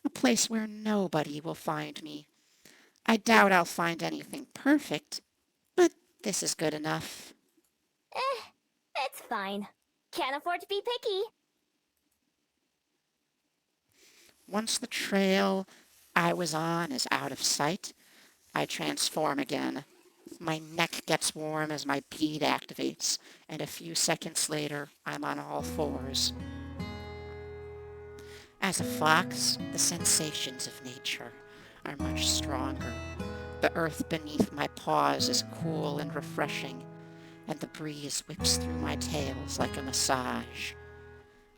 a place where nobody will find me. I doubt I'll find anything perfect, but this is good enough. It's fine. Can't afford to be picky. Once the trail I was on is out of sight, I transform again. My neck gets warm as my bead activates, and a few seconds later, I'm on all fours. As a fox, the sensations of nature are much stronger. The earth beneath my paws is cool and refreshing, and the breeze whips through my tails like a massage.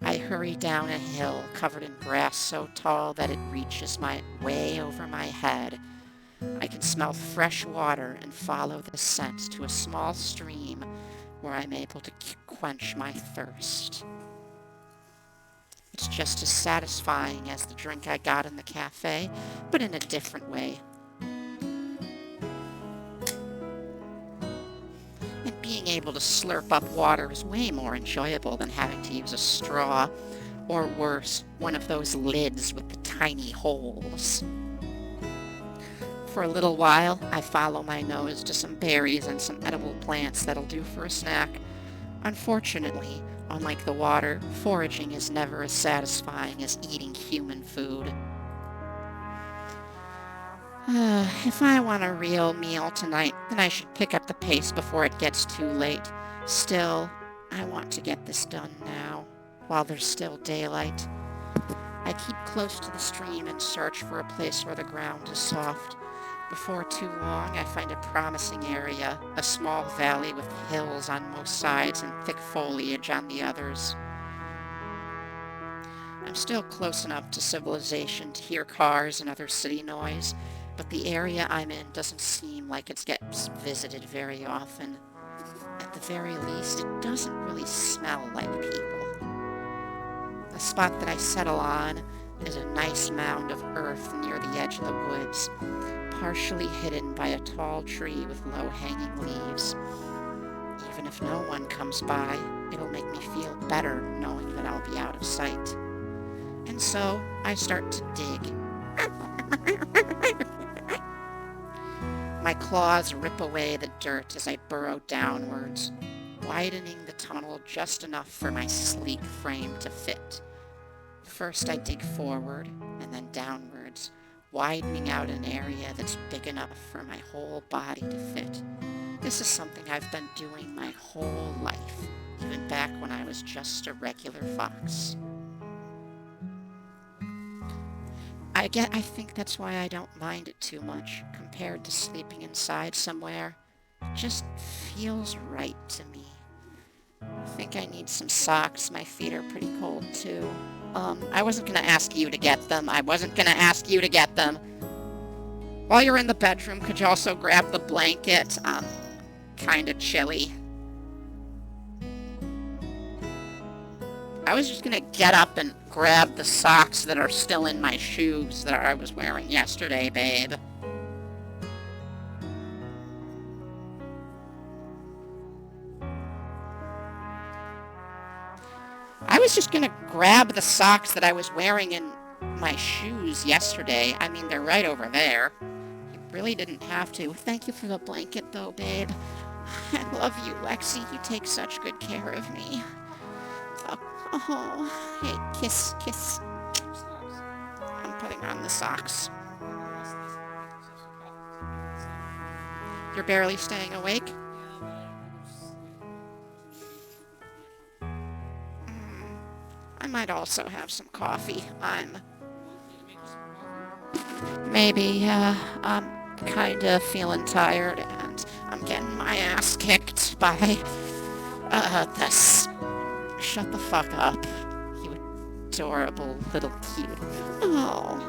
I hurry down a hill covered in grass so tall that it reaches way over my head. I can smell fresh water and follow the scent to a small stream where I'm able to quench my thirst. It's just as satisfying as the drink I got in the cafe, but in a different way. And being able to slurp up water is way more enjoyable than having to use a straw, or worse, one of those lids with the tiny holes. For a little while, I follow my nose to some berries and some edible plants that'll do for a snack. Unfortunately, unlike the water, foraging is never as satisfying as eating human food. If I want a real meal tonight, then I should pick up the pace before it gets too late. Still, I want to get this done now, while there's still daylight. I keep close to the stream and search for a place where the ground is soft. Before too long, I find a promising area, a small valley with hills on most sides and thick foliage on the others. I'm still close enough to civilization to hear cars and other city noise, but the area I'm in doesn't seem like it gets visited very often. At the very least, it doesn't really smell like people. The spot that I settle on is a nice mound of earth near the edge of the woods, partially hidden by a tall tree with low-hanging leaves. Even if no one comes by, it'll make me feel better knowing that I'll be out of sight. And so, I start to dig. My claws rip away the dirt as I burrow downwards, widening the tunnel just enough for my sleek frame to fit. First I dig forward, and then downwards, widening out an area that's big enough for my whole body to fit. This is something I've been doing my whole life, even back when I was just a regular fox. I think that's why I don't mind it too much, compared to sleeping inside somewhere. It just feels right to me. I think I need some socks. My feet are pretty cold too. I wasn't gonna ask you to get them. While you're in the bedroom, could you also grab the blanket? Kinda chilly. I was just gonna get up and grab the socks that are still in my shoes that I was wearing yesterday, babe. I was just gonna grab the socks that I was wearing in my shoes yesterday. I mean, they're right over there. You really didn't have to. Thank you for the blanket, though, babe. I love you, Lexi. You take such good care of me. Oh, hey, kiss, kiss. I'm putting on the socks. You're barely staying awake? I might also have some coffee. I'm kinda feeling tired, and I'm getting my ass kicked by, this. Shut the fuck up, you adorable little cute. Oh.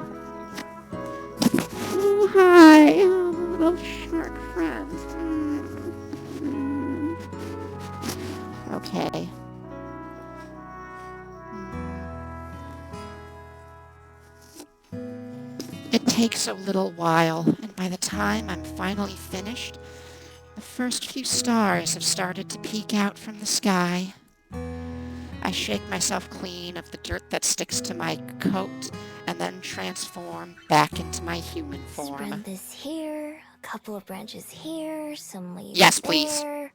Oh, hi, little shark friend. Okay. It takes a little while, and by the time I'm finally finished, the first few stars have started to peek out from the sky. I shake myself clean of the dirt that sticks to my coat, and then transform back into my human form. Spread this here, a couple of branches here, some leaves Yes, please. there.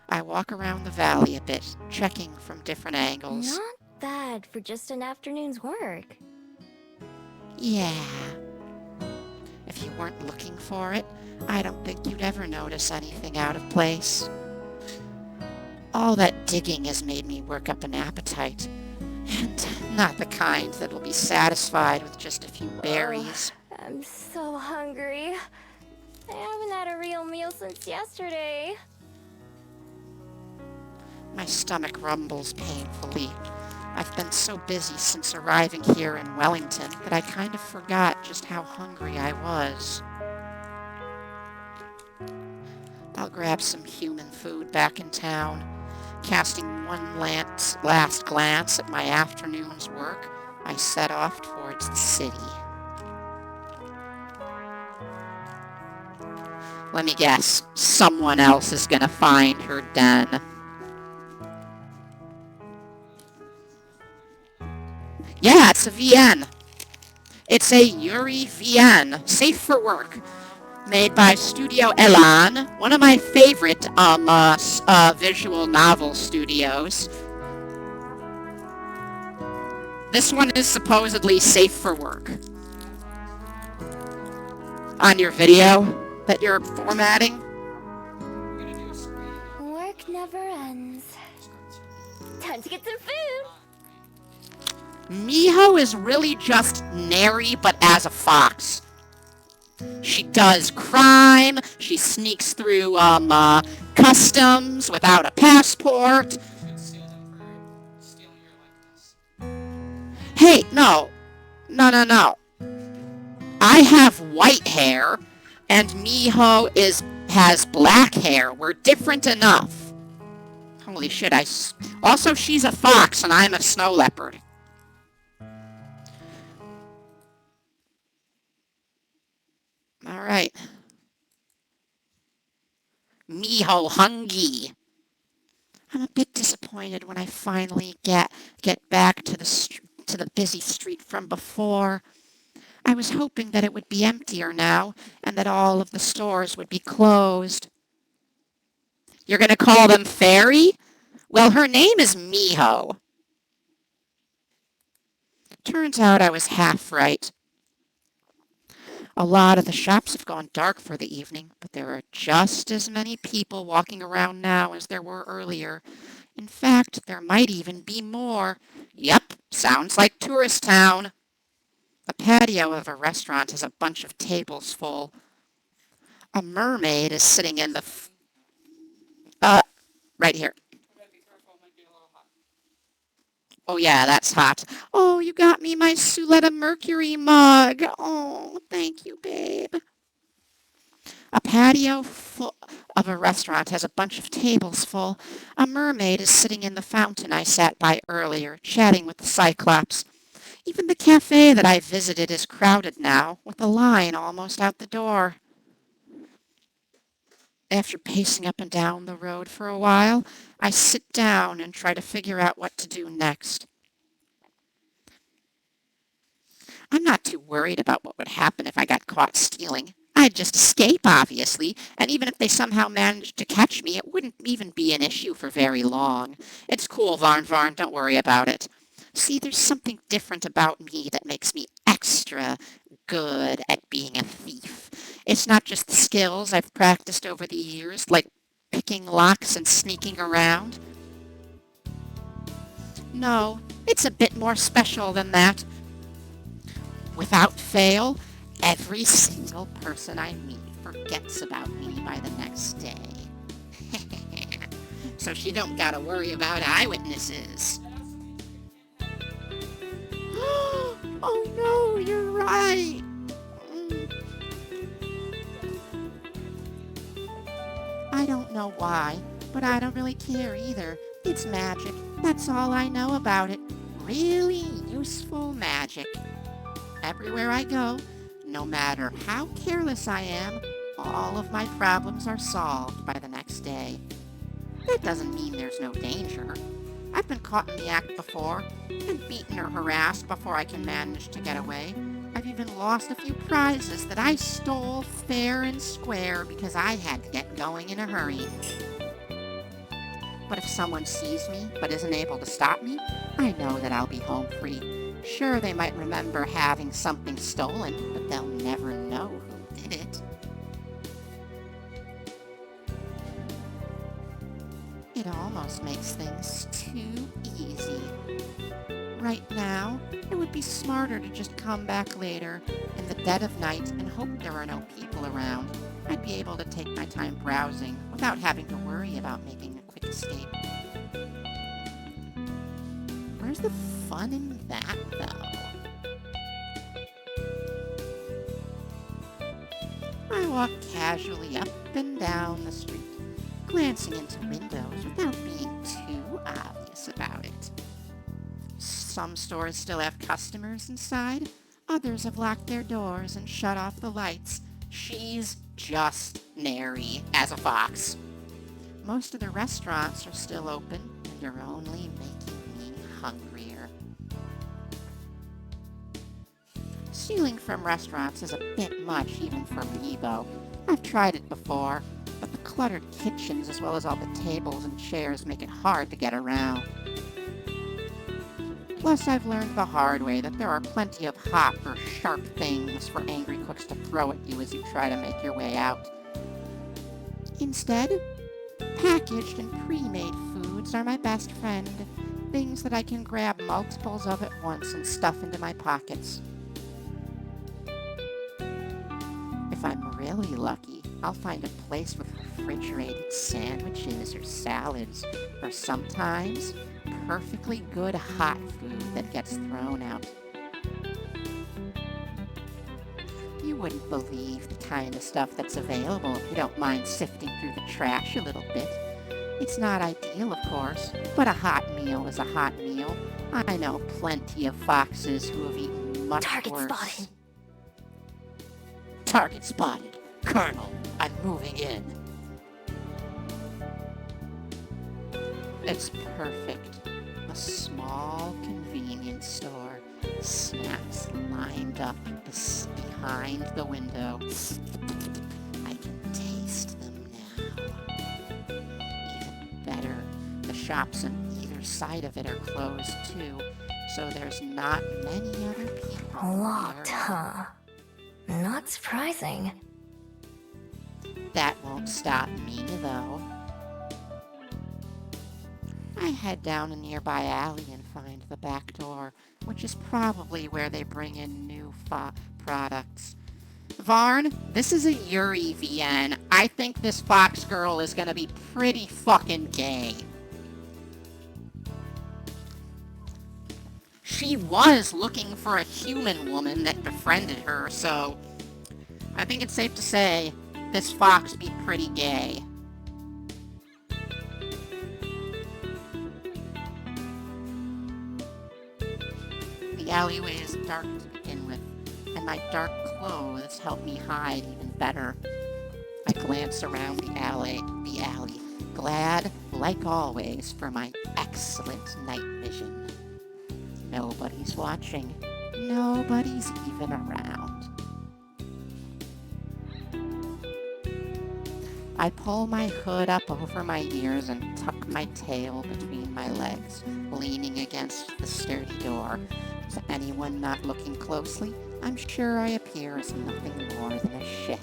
I walk around the valley a bit, checking from different angles. Not bad for just an afternoon's work. Yeah. If you weren't looking for it, I don't think you'd ever notice anything out of place. All that digging has made me work up an appetite, and not the kind that will be satisfied with just a few berries. I'm so hungry. I haven't had a real meal since yesterday. My stomach rumbles painfully. I've been so busy since arriving here in Wellington that I kind of forgot just how hungry I was. I'll grab some human food back in town. Casting one last glance at my afternoon's work, I set off towards the city. Let me guess, someone else is gonna find her den. Yeah, it's a VN. It's a Yuri VN, safe for work, made by Studio Elan, one of my favorite visual novel studios. This one is supposedly safe for work. On your video that you're formatting. Work never ends. Time to get some food! Miho is really just Neri, but as a fox. She does crime, she sneaks through customs without a passport. Hey, no. I have white hair, and Miho has black hair. We're different enough. Holy shit, also, she's a fox, and I'm a snow leopard. Alright. Miho Hungy. I'm a bit disappointed when I finally get back to the busy street from before. I was hoping that it would be emptier now, and that all of the stores would be closed. You're gonna call them Fairy? Well, her name is Miho. Turns out I was half right. A lot of the shops have gone dark for the evening, but there are just as many people walking around now as there were earlier. In fact, there might even be more. Yep, sounds like tourist town. The patio of a restaurant has a bunch of tables full. A mermaid is sitting in the... right here. Oh yeah, that's hot. Oh, you got me my Suletta Mercury mug. Oh, thank you, babe. A patio full of a restaurant has a bunch of tables full. A mermaid is sitting in the fountain I sat by earlier, chatting with the Cyclops. Even the cafe that I visited is crowded now, with a line almost out the door. After pacing up and down the road for a while, I sit down and try to figure out what to do next. I'm not too worried about what would happen if I got caught stealing. I'd just escape, obviously, and even if they somehow managed to catch me, it wouldn't even be an issue for very long. It's cool, Varn, don't worry about it. See, there's something different about me that makes me extra good at being a thief. It's not just the skills I've practiced over the years, like picking locks and sneaking around. No, it's a bit more special than that. Without fail, every single person I meet forgets about me by the next day. So she don't gotta worry about eyewitnesses. Oh no, you're right. I don't know why, but I don't really care either. It's magic. That's all I know about it. Really useful magic. Everywhere I go, no matter how careless I am, all of my problems are solved by the next day. That doesn't mean there's no danger. I've been caught in the act before, and beaten or harassed before I can manage to get away. I've even lost a few prizes that I stole fair and square because I had to get going in a hurry. But if someone sees me but isn't able to stop me, I know that I'll be home free. Sure, they might remember having something stolen, but they'll never know who did it. It almost makes things too easy. Right now, it would be smarter to just come back later in the dead of night and hope there are no people around. I'd be able to take my time browsing without having to worry about making a quick escape. Where's the fun in that, though? I walk casually up and down the street, glancing into windows without being too obvious about it. Some stores still have customers inside. Others have locked their doors and shut off the lights. She's just nary as a fox. Most of the restaurants are still open and are only making me hungrier. Stealing from restaurants is a bit much even for me, though. I've tried it before, but the cluttered kitchens as well as all the tables and chairs make it hard to get around. Plus, I've learned the hard way that there are plenty of hot or sharp things for angry cooks to throw at you as you try to make your way out. Instead, packaged and pre-made foods are my best friend, things that I can grab multiples of at once and stuff into my pockets. If I'm really lucky, I'll find a place with refrigerated sandwiches or salads, or sometimes perfectly good hot food that gets thrown out. You wouldn't believe the kind of stuff that's available if you don't mind sifting through the trash a little bit. It's not ideal, of course, but a hot meal is a hot meal. I know plenty of foxes who have eaten much Target worse. spotted. Target spotted. Colonel, I'm moving in. It's perfect. A small convenience store. Snacks lined up behind the window. I can taste them now. Even better, the shops on either side of it are closed too, so there's not many other people Locked, there. huh? Not surprising. That won't stop me, though. I head down a nearby alley and find the back door, which is probably where they bring in new products. Varn, this is a Yuri VN. I think this fox girl is gonna be pretty fucking gay. She was looking for a human woman that befriended her, so I think it's safe to say this fox be pretty gay. The alleyway is dark to begin with, and my dark clothes help me hide even better. I glance around the alley, glad, like always, for my excellent night vision. Nobody's watching. Nobody's even around. I pull my hood up over my ears and tuck my tail between my legs, leaning against the sturdy door. To anyone not looking closely, I'm sure I appear as nothing more than a shadow.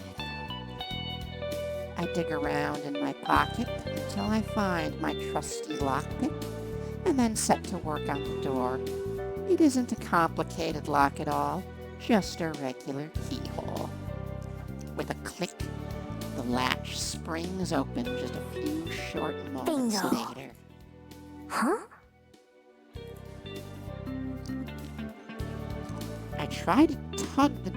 I dig around in my pocket until I find my trusty lockpick, and then set to work on the door. It isn't a complicated lock at all, just a regular keyhole. With a click, the latch springs open just a few short moments Bingo. later. Huh? I try to tug the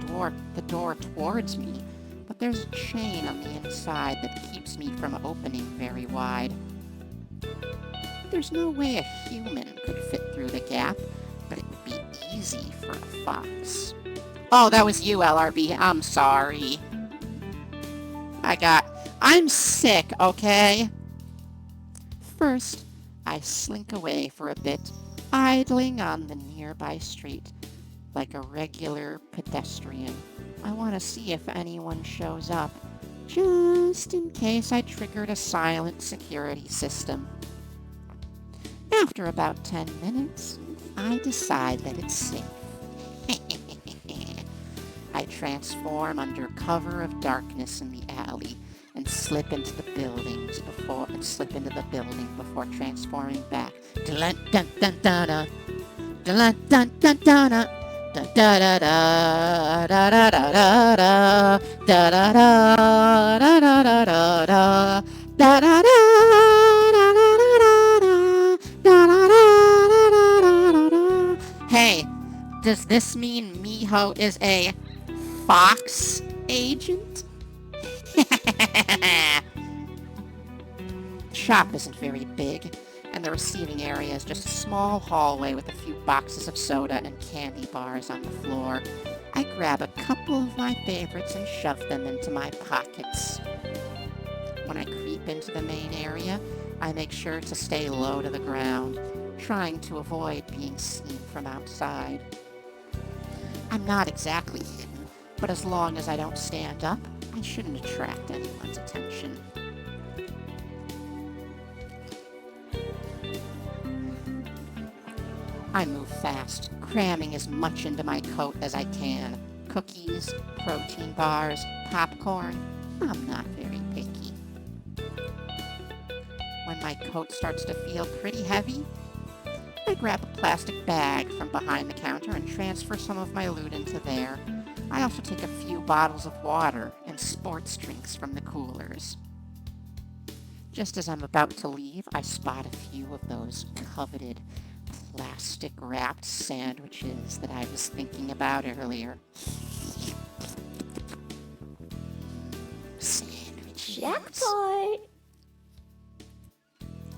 door towards me, but there's a chain on the inside that keeps me from opening very wide. There's no way a human could fit through the gap, but it would be easy for a fox. Oh, that was you, LRB. I'm sorry. I'm sick, okay? First, I slink away for a bit, idling on the nearby street, like a regular pedestrian. I want to see if anyone shows up, just in case I triggered a silent security system. After about 10 minutes, I decide that it's safe. I transform under cover of darkness in the alley and slip into the building before transforming back. Dun dun dun dun dun dun dun dun dun dun. Da da da da da da da da da da da da da da da da da da da. Hey, does this mean Miho is a Fox agent? The shop isn't very big, and the receiving area is just a small hallway with a few boxes of soda and candy bars on the floor. I grab a couple of my favorites and shove them into my pockets. When I creep into the main area, I make sure to stay low to the ground, trying to avoid being seen from outside. I'm not exactly hidden, but as long as I don't stand up, I shouldn't attract anyone's attention. I move fast, cramming as much into my coat as I can. Cookies, protein bars, popcorn. I'm not very picky. When my coat starts to feel pretty heavy, I grab a plastic bag from behind the counter and transfer some of my loot into there. I also take a few bottles of water and sports drinks from the coolers. Just as I'm about to leave, I spot a few of those coveted plastic-wrapped sandwiches that I was thinking about earlier. Sandwiches. Jackpot!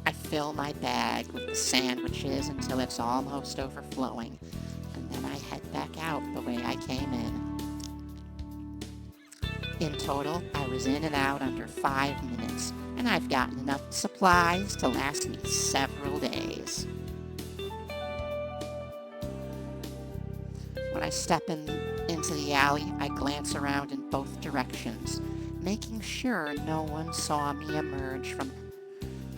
I fill my bag with the sandwiches until it's almost overflowing, and then I head back out the way I came in. In total, I was in and out under 5 minutes, and I've gotten enough supplies to last me several days. When I step into the alley, I glance around in both directions, making sure no one saw me emerge from...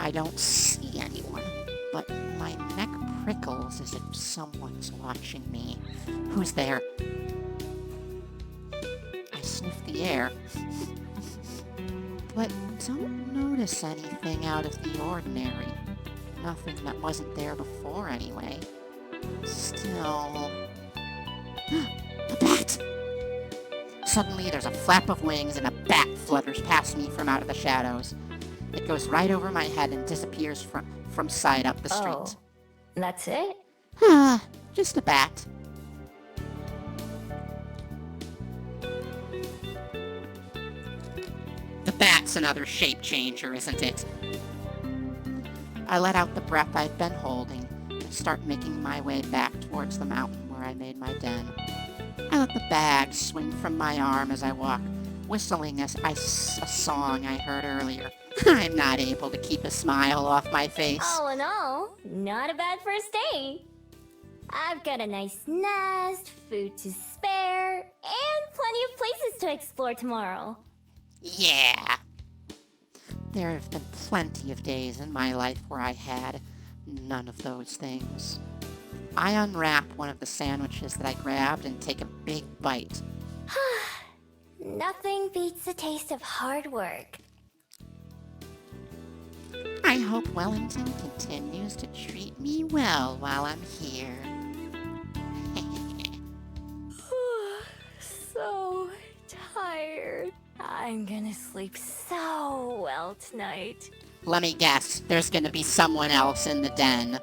I don't see anyone, but my neck prickles as if someone's watching me. Who's there? I sniff the air, but don't notice anything out of the ordinary. Nothing that wasn't there before, anyway. Still... A bat! Suddenly, there's a flap of wings and a bat flutters past me from out of the shadows. It goes right over my head and disappears from sight up the street. Oh, that's it? Just a bat. The bat's another shape changer, isn't it? I let out the breath I'd been holding and start making my way back towards the mountain where I made my den. I let the bag swing from my arm as I walk, whistling a song I heard earlier. I'm not able to keep a smile off my face. All in all, not a bad first date. I've got a nice nest, food to spare, and plenty of places to explore tomorrow. Yeah. There have been plenty of days in my life where I had none of those things. I unwrap one of the sandwiches that I grabbed and take a big bite. Nothing beats the taste of hard work. I hope Wellington continues to treat me well while I'm here. So tired. I'm gonna sleep so well tonight. Let me guess, there's gonna be someone else in the den.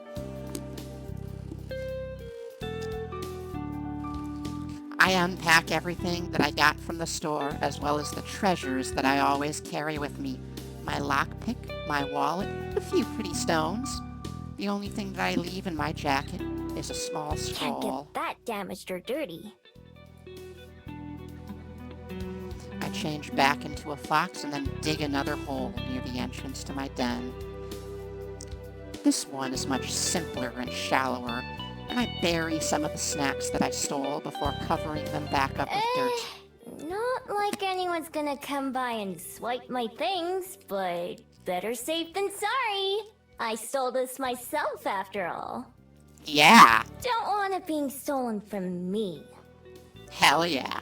I unpack everything that I got from the store, as well as the treasures that I always carry with me. My lockpick, my wallet, a few pretty stones. The only thing that I leave in my jacket is a small Can't scroll. get that damaged or dirty. I change back into a fox and then dig another hole near the entrance to my den. This one is much simpler and shallower, and I bury some of the snacks that I stole before covering them back up with dirt. Not like anyone's gonna come by and swipe my things, but better safe than sorry. I stole this myself after all. Yeah, Don't want it being stolen from me. hell yeah.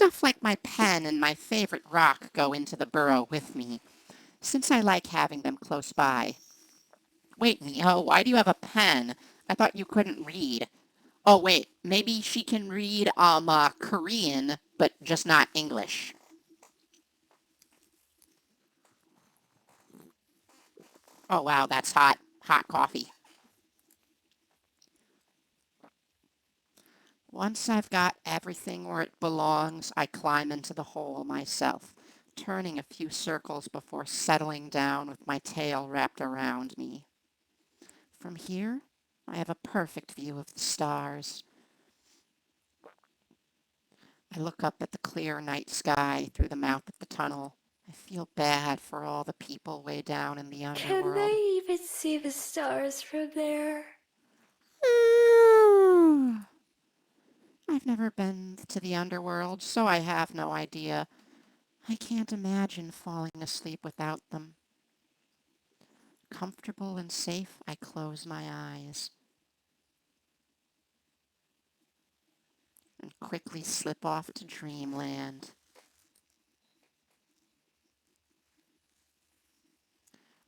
stuff like my pen and my favorite rock go into the burrow with me, since I like having them close by. Wait, Neo, why do you have a pen? I thought you couldn't read. Oh, wait, maybe she can read, Korean, but just not English. Oh, wow, that's hot. Hot coffee. Once I've got everything where it belongs, I climb into the hole myself, turning a few circles before settling down with my tail wrapped around me. From here, I have a perfect view of the stars. I look up at the clear night sky through the mouth of the tunnel. I feel bad for all the people way down in the underworld. Can they even see the stars from there? I've never been to the underworld, so I have no idea. I can't imagine falling asleep without them. Comfortable and safe, I close my eyes and quickly slip off to dreamland.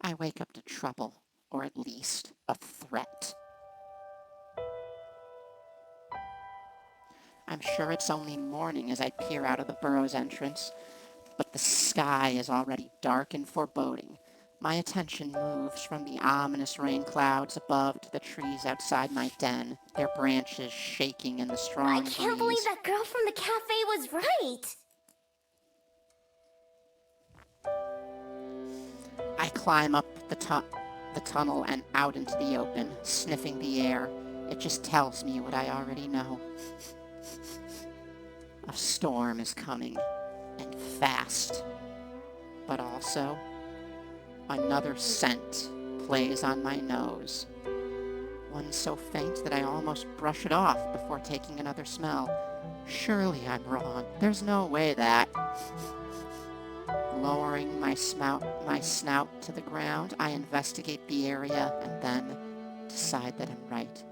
I wake up to trouble, or at least a threat. I'm sure it's only morning as I peer out of the burrow's entrance, but the sky is already dark and foreboding. My attention moves from the ominous rain clouds above to the trees outside my den, their branches shaking in the strong I breeze. can't believe that girl from the cafe was right. I climb up the tunnel and out into the open, sniffing the air. It just tells me what I already know. A storm is coming, and fast. But also, another scent plays on my nose. One so faint that I almost brush it off before taking another smell. Surely I'm wrong. There's no way that... Lowering my snout to the ground, I investigate the area and then decide that I'm right.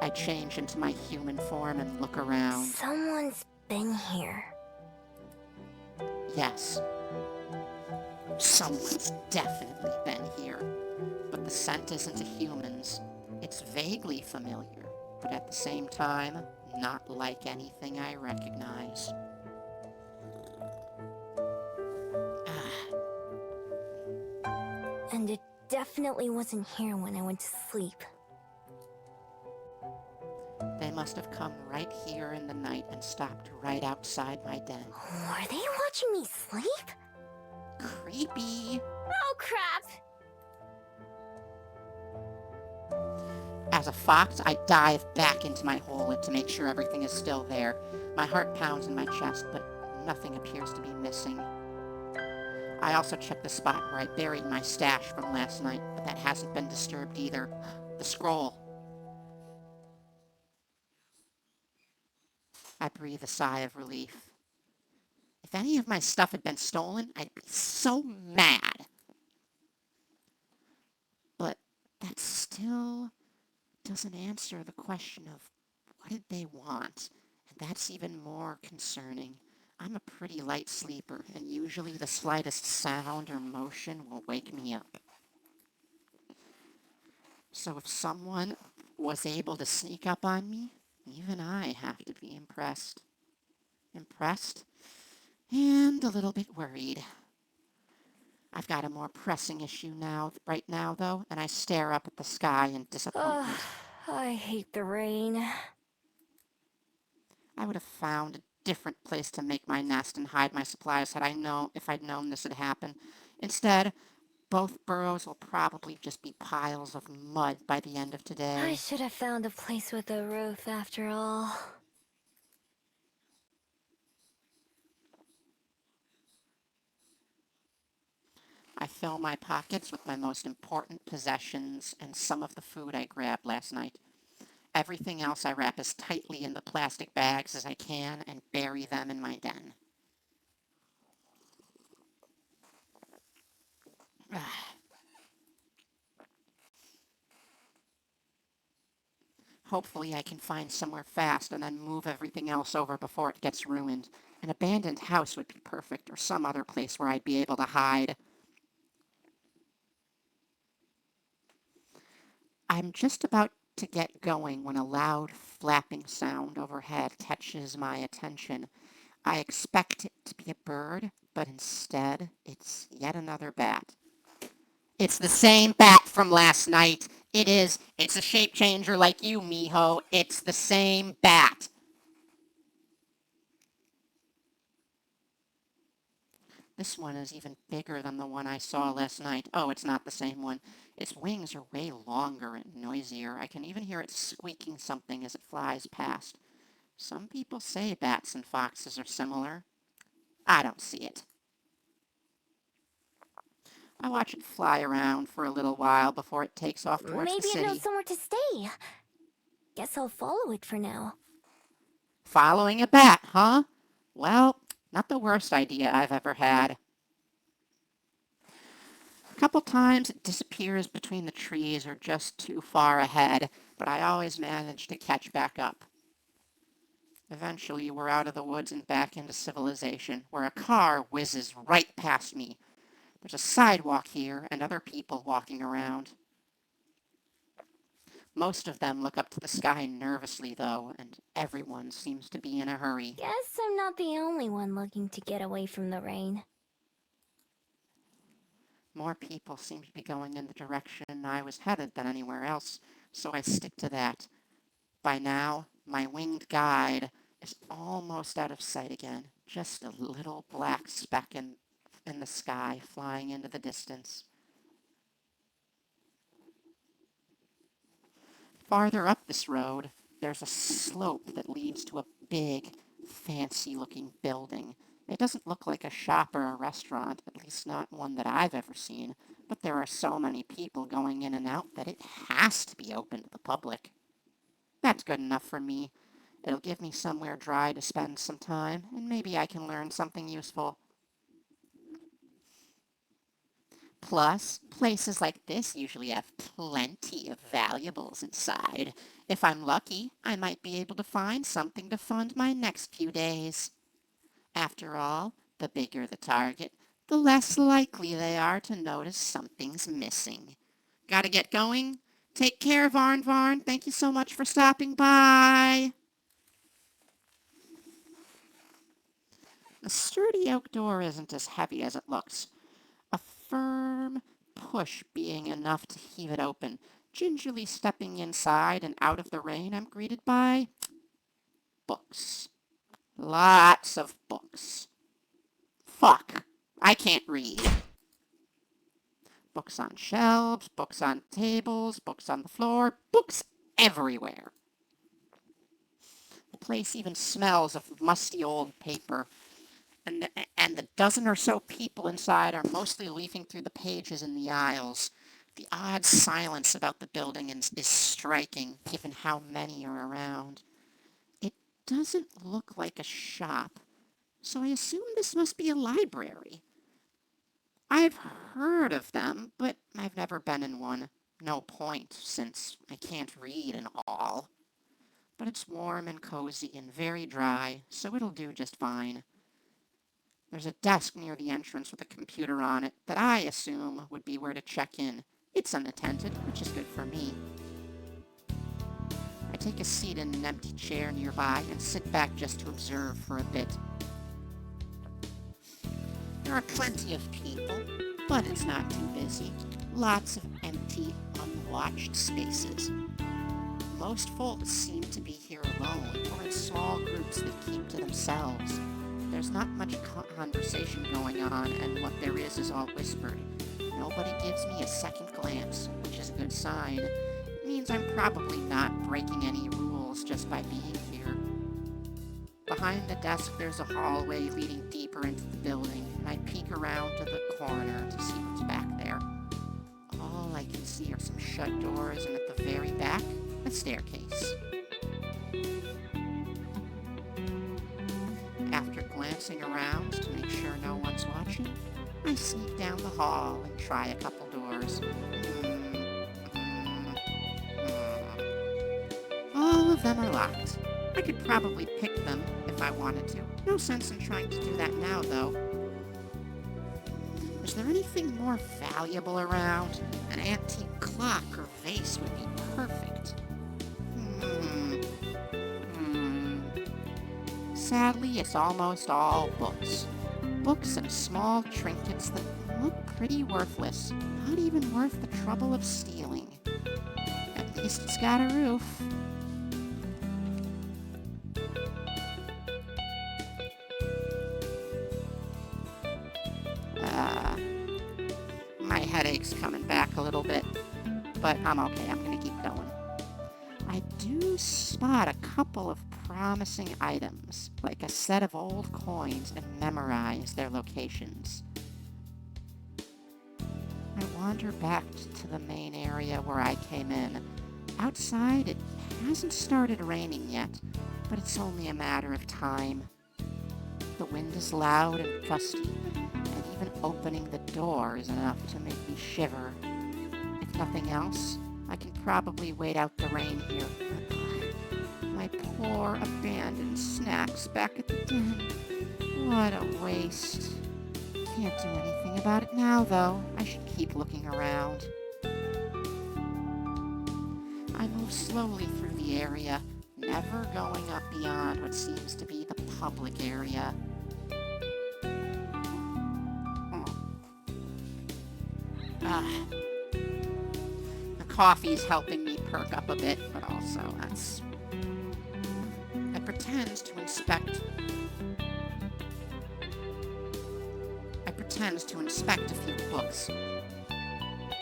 I change into my human form and look around. Someone's been here. Yes, someone's definitely been here. But the scent isn't a human's. It's vaguely familiar, but at the same time, not like anything I recognize. And it definitely wasn't here when I went to sleep. They must have come right here in the night and stopped right outside my den. Were they watching me sleep? Creepy. Oh, crap! As a fox, I dive back into my hole to make sure everything is still there. My heart pounds in my chest, but nothing appears to be missing. I also check the spot where I buried my stash from last night, but that hasn't been disturbed either. The scroll. I breathe a sigh of relief. If any of my stuff had been stolen, I'd be so mad. But that still doesn't answer the question of what did they want? And that's even more concerning. I'm a pretty light sleeper, and usually the slightest sound or motion will wake me up. So if someone was able to sneak up on me, even I have to be impressed. Impressed and a little bit worried. I've got a more pressing issue right now, though, and I stare up at the sky in disappointment. I hate the rain. I would have found a different place to make my nest and hide my supplies if I'd known this would happen. Instead, both burrows will probably just be piles of mud by the end of today. I should have found a place with a roof after all. I fill my pockets with my most important possessions and some of the food I grabbed last night. Everything else I wrap as tightly in the plastic bags as I can and bury them in my den. Hopefully I can find somewhere fast and then move everything else over before it gets ruined. An abandoned house would be perfect, or some other place where I'd be able to hide. I'm just about to get going when a loud flapping sound overhead catches my attention. I expect it to be a bird, but instead it's yet another bat. It's the same bat from last night. It is. It's a shape changer like you, mijo. It's the same bat. This one is even bigger than the one I saw last night. Oh, it's not the same one. Its wings are way longer and noisier. I can even hear it squeaking something as it flies past. Some people say bats and foxes are similar. I don't see it. I watch it fly around for a little while before it takes off towards Maybe the it knows city. somewhere to stay. Guess I'll follow it for now. Following a bat, huh? Well, not the worst idea I've ever had. A couple times it disappears between the trees or just too far ahead, but I always manage to catch back up. Eventually, we're out of the woods and back into civilization, where a car whizzes right past me. There's a sidewalk here and other people walking around. Most of them look up to the sky nervously, though, and everyone seems to be in a hurry. Guess I'm not the only one looking to get away from the rain. More people seem to be going in the direction I was headed than anywhere else, so I stick to that. By now, my winged guide is almost out of sight again, just a little black speck in the sky flying into the distance. Farther up this road, there's a slope that leads to a big, fancy-looking building. It doesn't look like a shop or a restaurant, at least not one that I've ever seen, but there are so many people going in and out that it has to be open to the public. That's good enough for me. It'll give me somewhere dry to spend some time, and maybe I can learn something useful. Plus, places like this usually have plenty of valuables inside. If I'm lucky, I might be able to find something to fund my next few days. After all, the bigger the target, the less likely they are to notice something's missing. Gotta get going? Take care, Varn Varn. Thank you so much for stopping by. The sturdy oak door isn't as heavy as it looks. A firm push being enough to heave it open. Gingerly stepping inside and out of the rain, I'm greeted by books. Lots of books. Fuck. I can't read. Books on shelves, books on tables, books on the floor, books everywhere. The place even smells of musty old paper. And the dozen or so people inside are mostly leafing through the pages in the aisles. The odd silence about the building is striking, given how many are around. It doesn't look like a shop, so I assume this must be a library. I've heard of them, but I've never been in one. No point, since I can't read and all. But it's warm and cozy and very dry, so it'll do just fine. There's a desk near the entrance with a computer on it that I assume would be where to check in. It's unattended, which is good for me. I take a seat in an empty chair nearby and sit back just to observe for a bit. There are plenty of people, but it's not too busy. Lots of empty, unwatched spaces. Most folks seem to be here alone or in small groups that keep to themselves. There's not much conversation going on, and what there is all whispered. Nobody gives me a second glance, which is a good sign. It means I'm probably not breaking any rules just by being here. Behind the desk, there's a hallway leading deeper into the building, and I peek around to the corner to see what's back there. All I can see are some shut doors, and at the very back, a staircase. After glancing around to make sure no one's watching, I sneak down the hall and try a couple doors. All of them are locked. I could probably pick them if if I wanted to. No sense in trying to do that now, though. Is there anything more valuable around? An antique clock or vase would be perfect. Sadly, it's almost all books. Books and small trinkets that look pretty worthless. Not even worth the trouble of stealing. At least it's got a roof. My headache's coming back a little bit, but I'm okay. I'm gonna keep going. I do spot a couple of promising items, like a set of old coins, and memorize their locations. I wander back to the main area where I came in. Outside, it hasn't started raining yet, but it's only a matter of time. The wind is loud and gusty, and even opening the door is enough to make me shiver. If nothing else, I can probably wait out the rain here. My poor abandoned snacks back at the den. What a waste. Can't do anything about it now, though. I should keep looking around. I move slowly through the area, never going up beyond what seems to be the public area. The coffee's helping me perk up a bit, but also that's... I pretend to inspect a few books,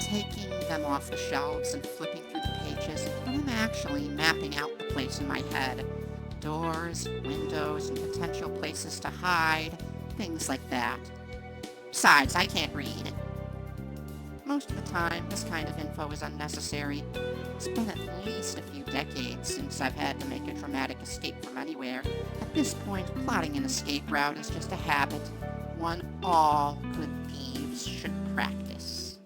taking them off the shelves and flipping through the pages, but I'm actually mapping out the place in my head. Doors, windows, and potential places to hide, things like that. Besides, I can't read. Most of the time, this kind of info is unnecessary. It's been at least a few decades since I've had to make a dramatic escape from anywhere. At this point, plotting an escape route is just a habit, one all good thieves should practice.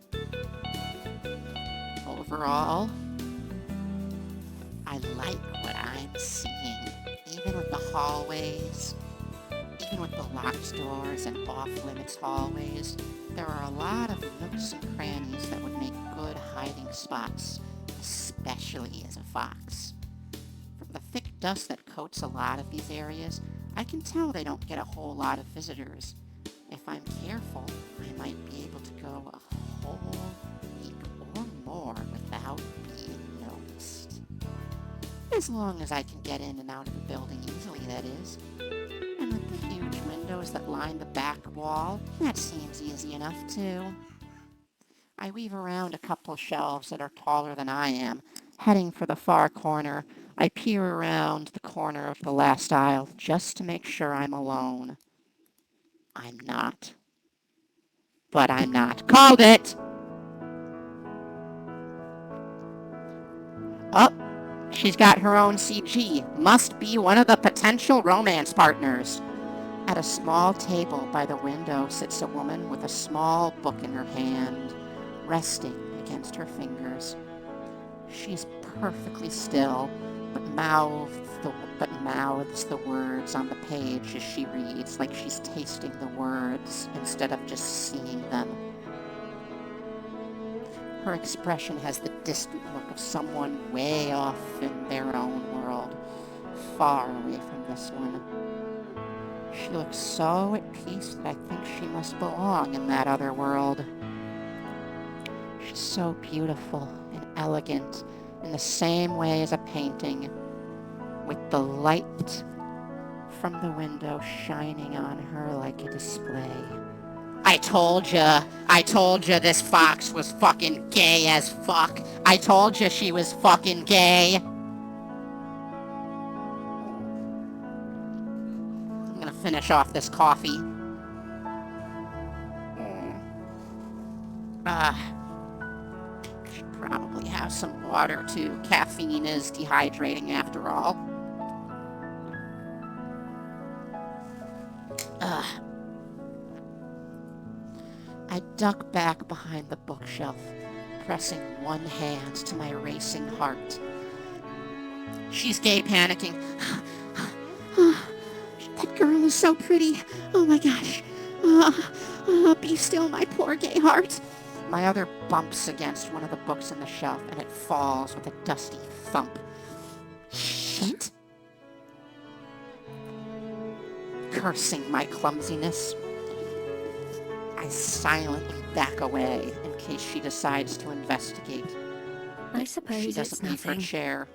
Overall, I like what I'm seeing, even with the hallways, even with the locked doors and off-limits hallways. There are a lot of nooks and crannies that would make good hiding spots, especially as a fox. From the thick dust that coats a lot of these areas, I can tell they don't get a whole lot of visitors. If I'm careful, I might be able to go a whole week or more without being noticed. As long as I can get in and out of the building easily, that is. And with the huge windows that line the back wall, that seems easy enough too. I weave around a couple shelves that are taller than I am, heading for the far corner. I peer around the corner of the last aisle just to make sure I'm alone. I'm not. But I'm not. Called it! Oh, she's got her own CG. Must be one of the potential romance partners. At a small table by the window sits a woman with a small book in her hand, resting against her fingers. She's perfectly still, but mouths the words on the page as she reads, like she's tasting the words instead of just seeing them. Her expression has the distant look of someone way off in their own world, far away from this one. She looks so at peace that I think she must belong in that other world. She's so beautiful and elegant in the same way as a painting, with the light from the window shining on her like a display. I told ya this fox was fucking gay as fuck. I told ya she was fucking gay. I'm gonna finish off this coffee. Should probably have some water too. Caffeine is dehydrating after all. I duck back behind the bookshelf, pressing one hand to my racing heart. She's gay panicking. That girl is so pretty. Oh my gosh. Be still, my poor gay heart. My other bumps against one of the books on the shelf, and it falls with a dusty thump. Shit. Cursing my clumsiness, I silently back away in case she decides to investigate. I suppose She it's doesn't leave her nothing. chair.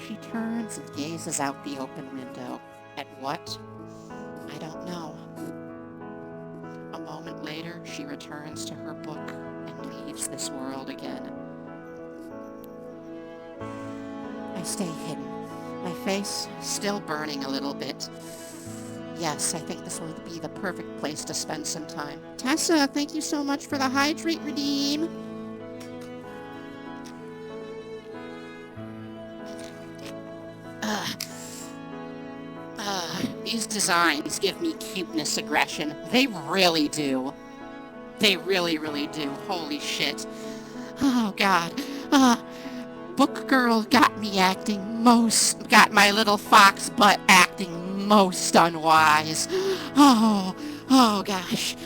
She turns and gazes out the open window. At what? I don't know. A moment later, she returns to her book and leaves this world again. I stay hidden, my face still burning a little bit. Yes, I think this will be the perfect place to spend some time. Tessa, thank you so much for the hydrate redeem. These designs give me cuteness aggression. They really do. They really, really do. Holy shit. Oh, God. Book Girl got my little fox butt acting most unwise. Oh, gosh.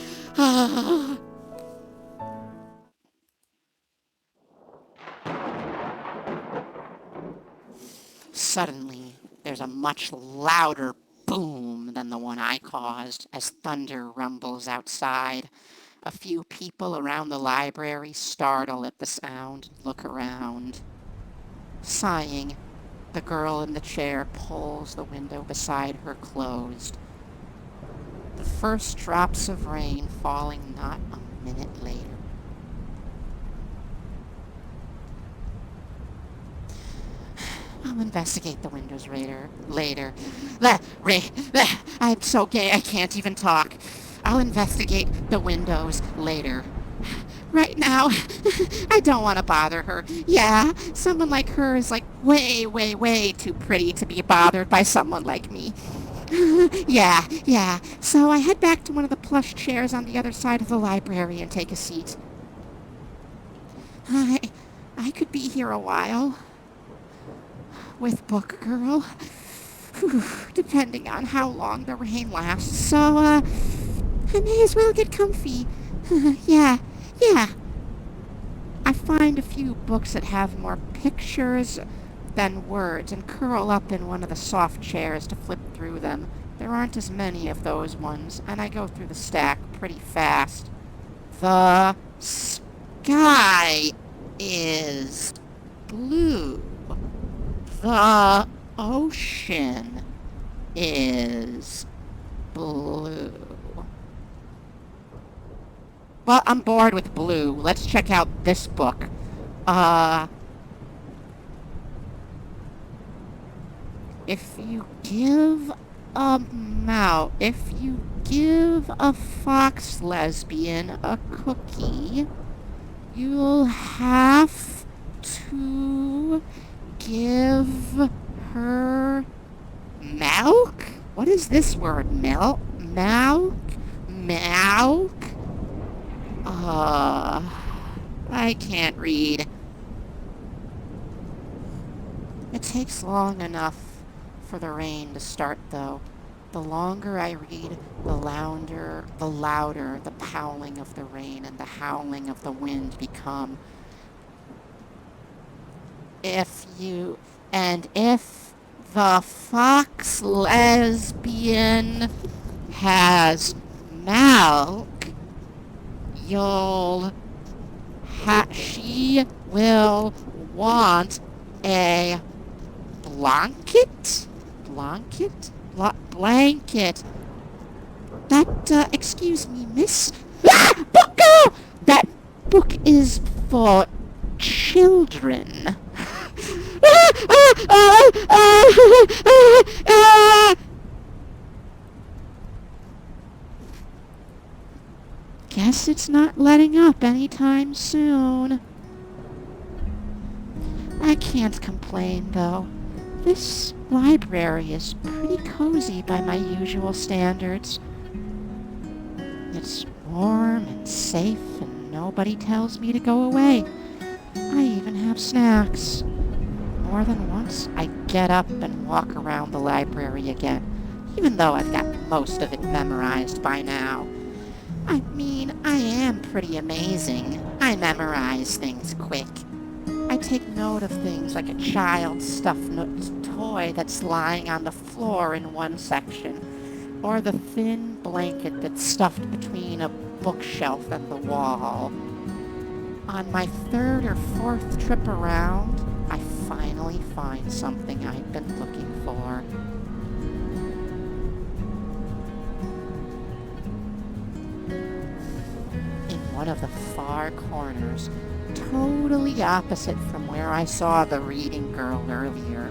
Suddenly, there's a much louder boom than the one I caused as thunder rumbles outside. A few people around the library startle at the sound and look around. Sighing, the girl in the chair pulls the window beside her closed. The first drops of rain falling not a minute later. I'll investigate the windows later. I'm so gay I can't even talk. I'll investigate the windows later. Right now, I don't want to bother her. Yeah, someone like her is like way, way, way too pretty to be bothered by someone like me. Yeah. So I head back to one of the plush chairs on the other side of the library and take a seat. I could be here a while. With Book Girl. Depending on how long the rain lasts. So, I may as well get comfy. Yeah. I find a few books that have more pictures than words and curl up in one of the soft chairs to flip through them. There aren't as many of those ones, and I go through the stack pretty fast. The sky is blue. The ocean is blue. Well, I'm bored with blue. Let's check out this book. If you give a fox lesbian a cookie, you'll have to give her milk? What is this word? Milk? I can't read. It takes long enough for the rain to start, though. The longer I read, the louder the howling of the rain and the howling of the wind become. If the fox lesbian has milk, she will want a blanket. Excuse me, miss. Book girl! That book is for children. Guess it's not letting up anytime soon. I can't complain, though. This library is pretty cozy by my usual standards. It's warm and safe, and nobody tells me to go away. I even have snacks. more than once, I get up and walk around the library again, even though I've got most of it memorized by now. I mean, I am pretty amazing. I memorize things quick. I take note of things like a child's stuffed toy that's lying on the floor in one section, or the thin blanket that's stuffed between a bookshelf and the wall. On my third or fourth trip around, I finally find something I've been looking for. In one of the far corners, totally opposite from where I saw the reading girl earlier,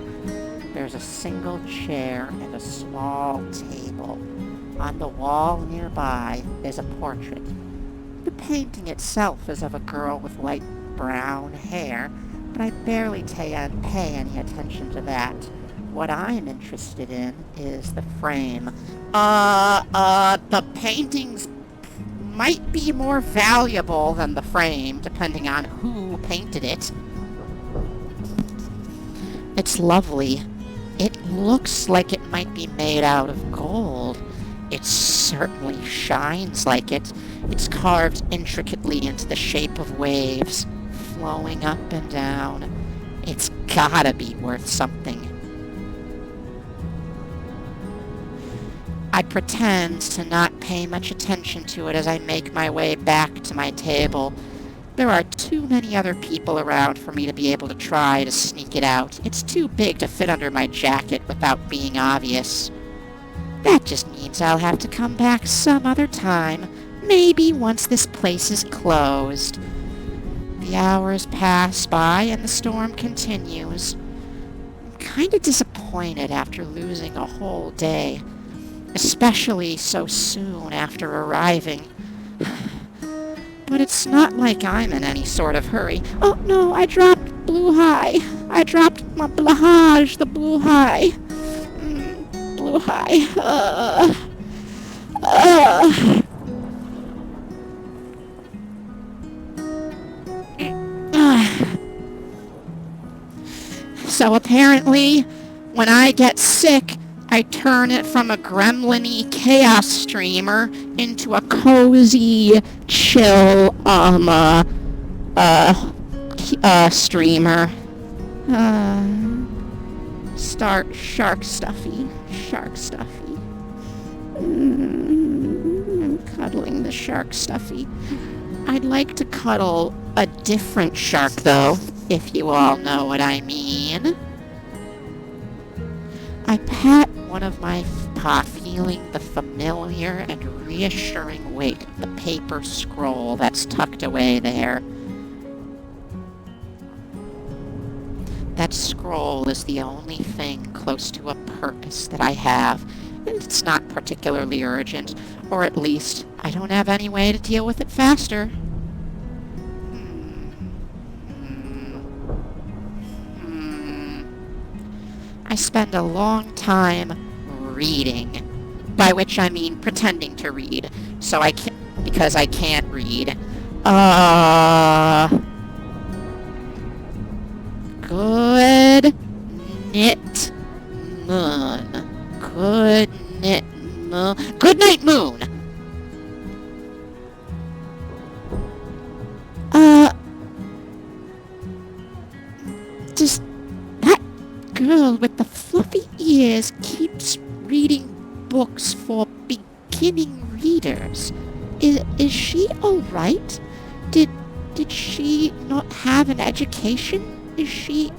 there's a single chair and a small table. On the wall nearby is a portrait. The painting itself is of a girl with light brown hair, but I barely pay any attention to that. What I'm interested in is the frame. The paintings might be more valuable than the frame, depending on who painted it. It's lovely. It looks like it might be made out of gold. It certainly shines like it. It's carved intricately into the shape of waves, flowing up and down. It's gotta be worth something. I pretend to not pay much attention to it as I make my way back to my table. There are too many other people around for me to be able to try to sneak it out. It's too big to fit under my jacket without being obvious. That just means I'll have to come back some other time, maybe once this place is closed. The hours pass by and the storm continues. I'm kind of disappointed after losing a whole day, especially so soon after arriving. But it's not like I'm in any sort of hurry. Oh no, I dropped Blue High. I dropped my Blahage, the Blue High. Blue High. So apparently, when I get sick, I turn it from a gremlin-y chaos streamer into a cozy, chill, streamer. Start shark stuffy. I'm cuddling the shark stuffy. I'd like to cuddle a different shark, though, if you all know what I mean. I pat one of my paw, feeling the familiar and reassuring weight of the paper scroll that's tucked away there. That scroll is the only thing close to a purpose that I have, and it's not particularly urgent, or at least I don't have any way to deal with it faster. I spend a long time reading, by which I mean pretending to read, because I can't read. Good knit moon. Good knit moon. Good night, moon. Just that girl with the fluffy ears keeps reading books for beginning readers. Is she all right? Did she not have an education? Is she...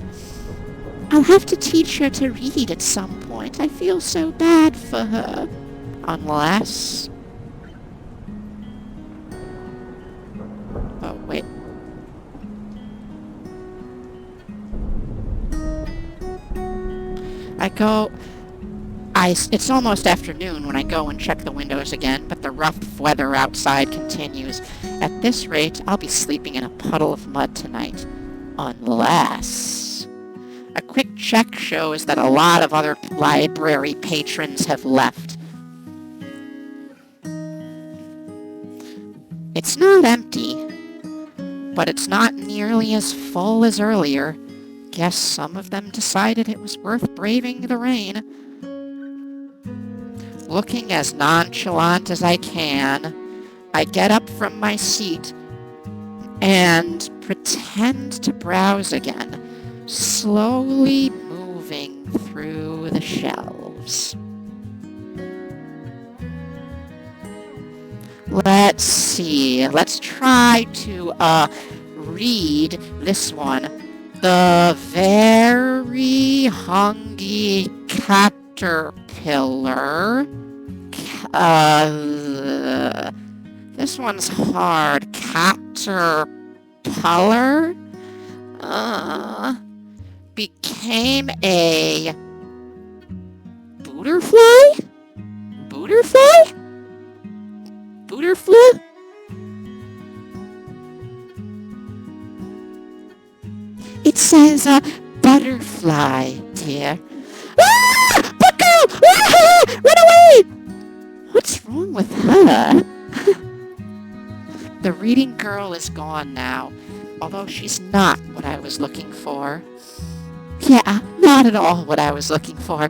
I'll have to teach her to read at some point. I feel so bad for her. Unless... Oh, wait. It's almost afternoon when I go and check the windows again, but the rough weather outside continues. At this rate, I'll be sleeping in a puddle of mud tonight. Unless... A quick check shows that a lot of other library patrons have left. It's not empty, but it's not nearly as full as earlier. Guess some of them decided it was worth braving the rain. Looking as nonchalant as I can, I get up from my seat and pretend to browse again, slowly moving through the shelves. Let's see. Let's try to read this one. The Very Hungry Caterpillar. This one's hard. Caterpillar became a butterfly? Butterfly? Butterfly? It says butterfly, dear. Ah! Bucko! Ah! Run away! What's wrong with her? The reading girl is gone now, although she's not what I was looking for. Yeah, not at all what I was looking for.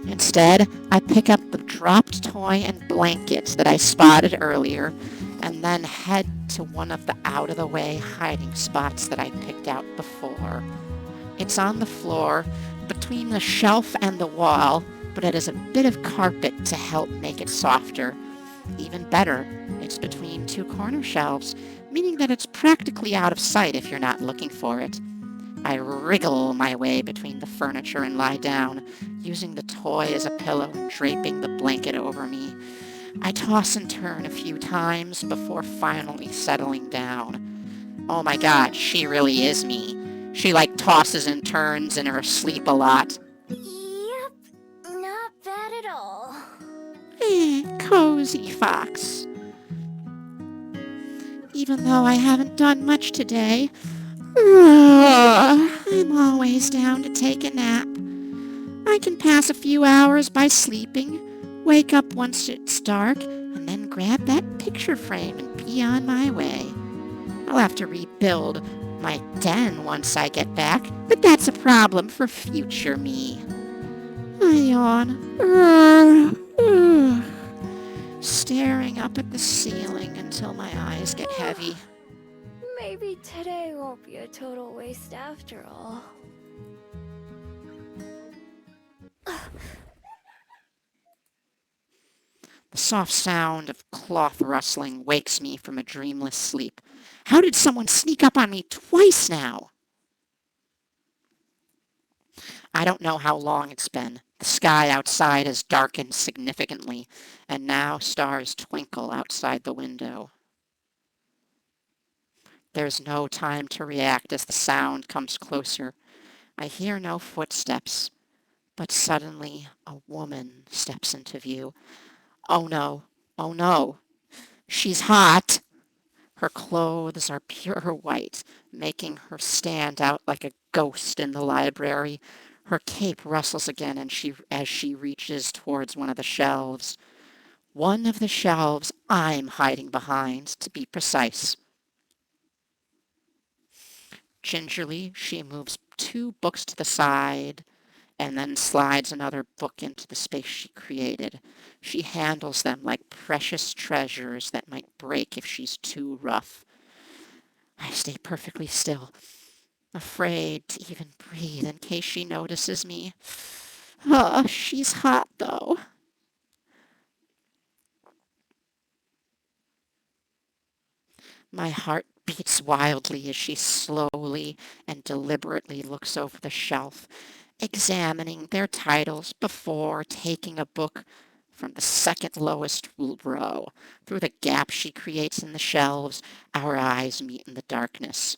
Instead, I pick up the dropped toy and blankets that I spotted earlier, and then head to one of the out-of-the-way hiding spots that I picked out before. It's on the floor, between the shelf and the wall, but it has a bit of carpet to help make it softer. Even better, it's between two corner shelves, meaning that it's practically out of sight if you're not looking for it. I wriggle my way between the furniture and lie down, using the toy as a pillow and draping the blanket over me. I toss and turn a few times before finally settling down. Oh my god, she really is me. She tosses and turns in her sleep a lot. Yep, not bad at all. Cozy fox. Even though I haven't done much today, I'm always down to take a nap. I can pass a few hours by sleeping, wake up once it's dark, and then grab that picture frame and be on my way. I'll have to rebuild my den once I get back, but that's a problem for future me. I yawn, staring up at the ceiling until my eyes get heavy. Maybe today won't be a total waste after all. The soft sound of cloth rustling wakes me from a dreamless sleep. How did someone sneak up on me twice now? I don't know how long it's been. The sky outside has darkened significantly, and now stars twinkle outside the window. There's no time to react as the sound comes closer. I hear no footsteps, but suddenly a woman steps into view. Oh no, oh no, she's hot. Her clothes are pure white, making her stand out like a ghost in the library. Her cape rustles again as she reaches towards one of the shelves. One of the shelves I'm hiding behind, to be precise. Gingerly, she moves 2 books to the side and then slides another book into the space she created. She handles them like precious treasures that might break if she's too rough. I stay perfectly still, afraid to even breathe in case she notices me. Oh, she's hot, though. My heart beats wildly as she slowly and deliberately looks over the shelf, examining their titles before taking a book from the second lowest row. Through the gap she creates in the shelves, our eyes meet in the darkness.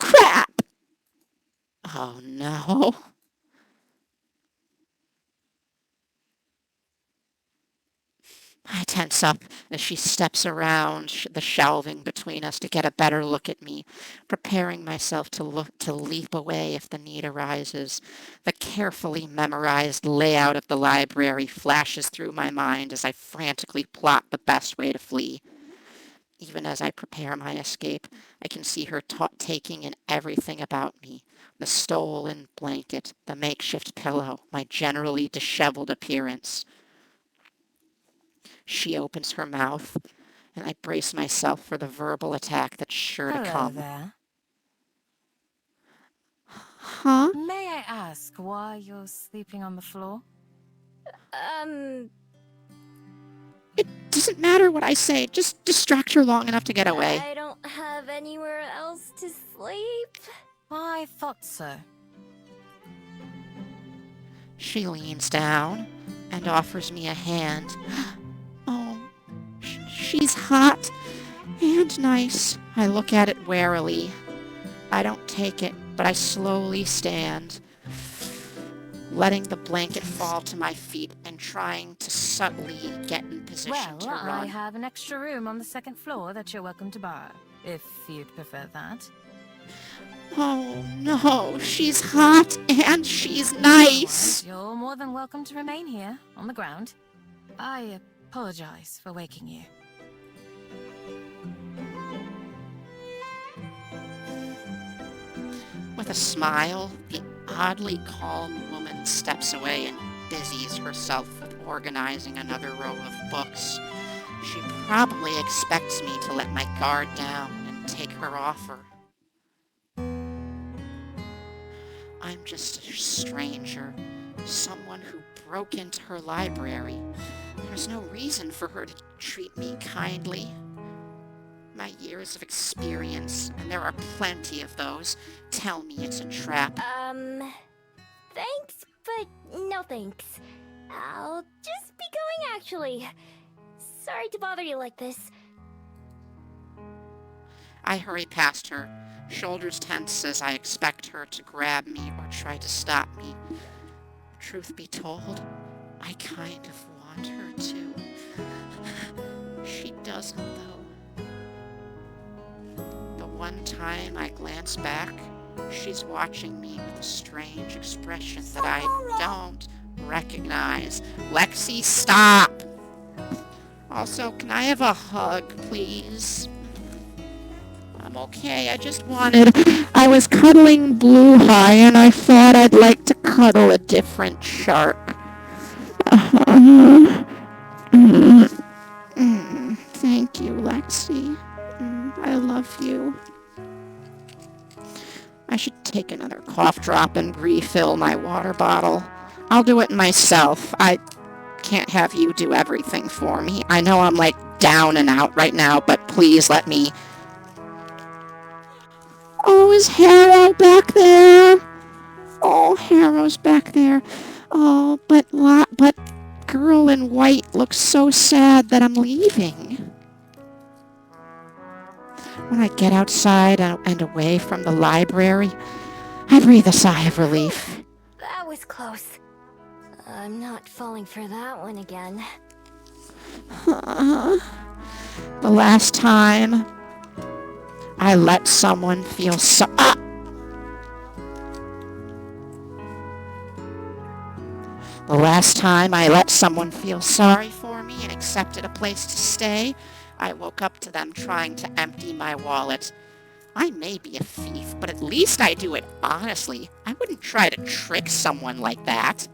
Crap! Oh no. I tense up as she steps around the shelving between us to get a better look at me, preparing myself to leap away if the need arises. The carefully memorized layout of the library flashes through my mind as I frantically plot the best way to flee. Even as I prepare my escape, I can see her taking in everything about me. The stolen blanket, the makeshift pillow, my generally disheveled appearance. She opens her mouth, and I brace myself for the verbal attack that's sure to Hello come. there. Huh? May I ask why you're sleeping on the floor? It doesn't matter what I say. Just distract her long enough to get away. I don't have anywhere else to sleep. I thought so. She leans down and offers me a hand. Oh, she's hot and nice. I look at it warily. I don't take it, but I slowly stand, letting the blanket fall to my feet and trying to subtly get in position Well, to I run. have an extra room on the second floor that you're welcome to borrow, if you'd prefer that. Oh no, she's hot and she's nice. Otherwise, you're more than welcome to remain here, on the ground. I apologize for waking you. With a smile, the oddly calm woman steps away and busies herself with organizing another row of books. She probably expects me to let my guard down and take her offer. I'm just a stranger, someone who broke into her library. There's no reason for her to treat me kindly. My years of experience, and there are plenty of those, tell me it's a trap. Thanks, but no thanks. I'll just be going, actually. Sorry to bother you like this. I hurry past her, shoulders tense as I expect her to grab me or try to stop me. Truth be told, I kind of want her to. She doesn't, though. The one time I glance back, she's watching me with a strange expression that I don't recognize. Lexi, stop! Also, can I have a hug, please? I'm okay, I was cuddling Blue High and I thought I'd like to cuddle a different shark. Thank you, Lexi. I love you. I should take another cough drop and refill my water bottle. I'll do it myself. I can't have you do everything for me. I know I'm down and out right now, but please let me. Oh, is Harrow back there? Oh, Harrow's back there. Oh, but Girl in White looks so sad that I'm leaving. When I get outside and away from the library, I breathe a sigh of relief. That was close. I'm not falling for that one again. The last time I let someone feel The last time I let someone feel sorry for me and accepted a place to stay, I woke up to them trying to empty my wallet. I may be a thief, but at least I do it honestly. I wouldn't try to trick someone like that.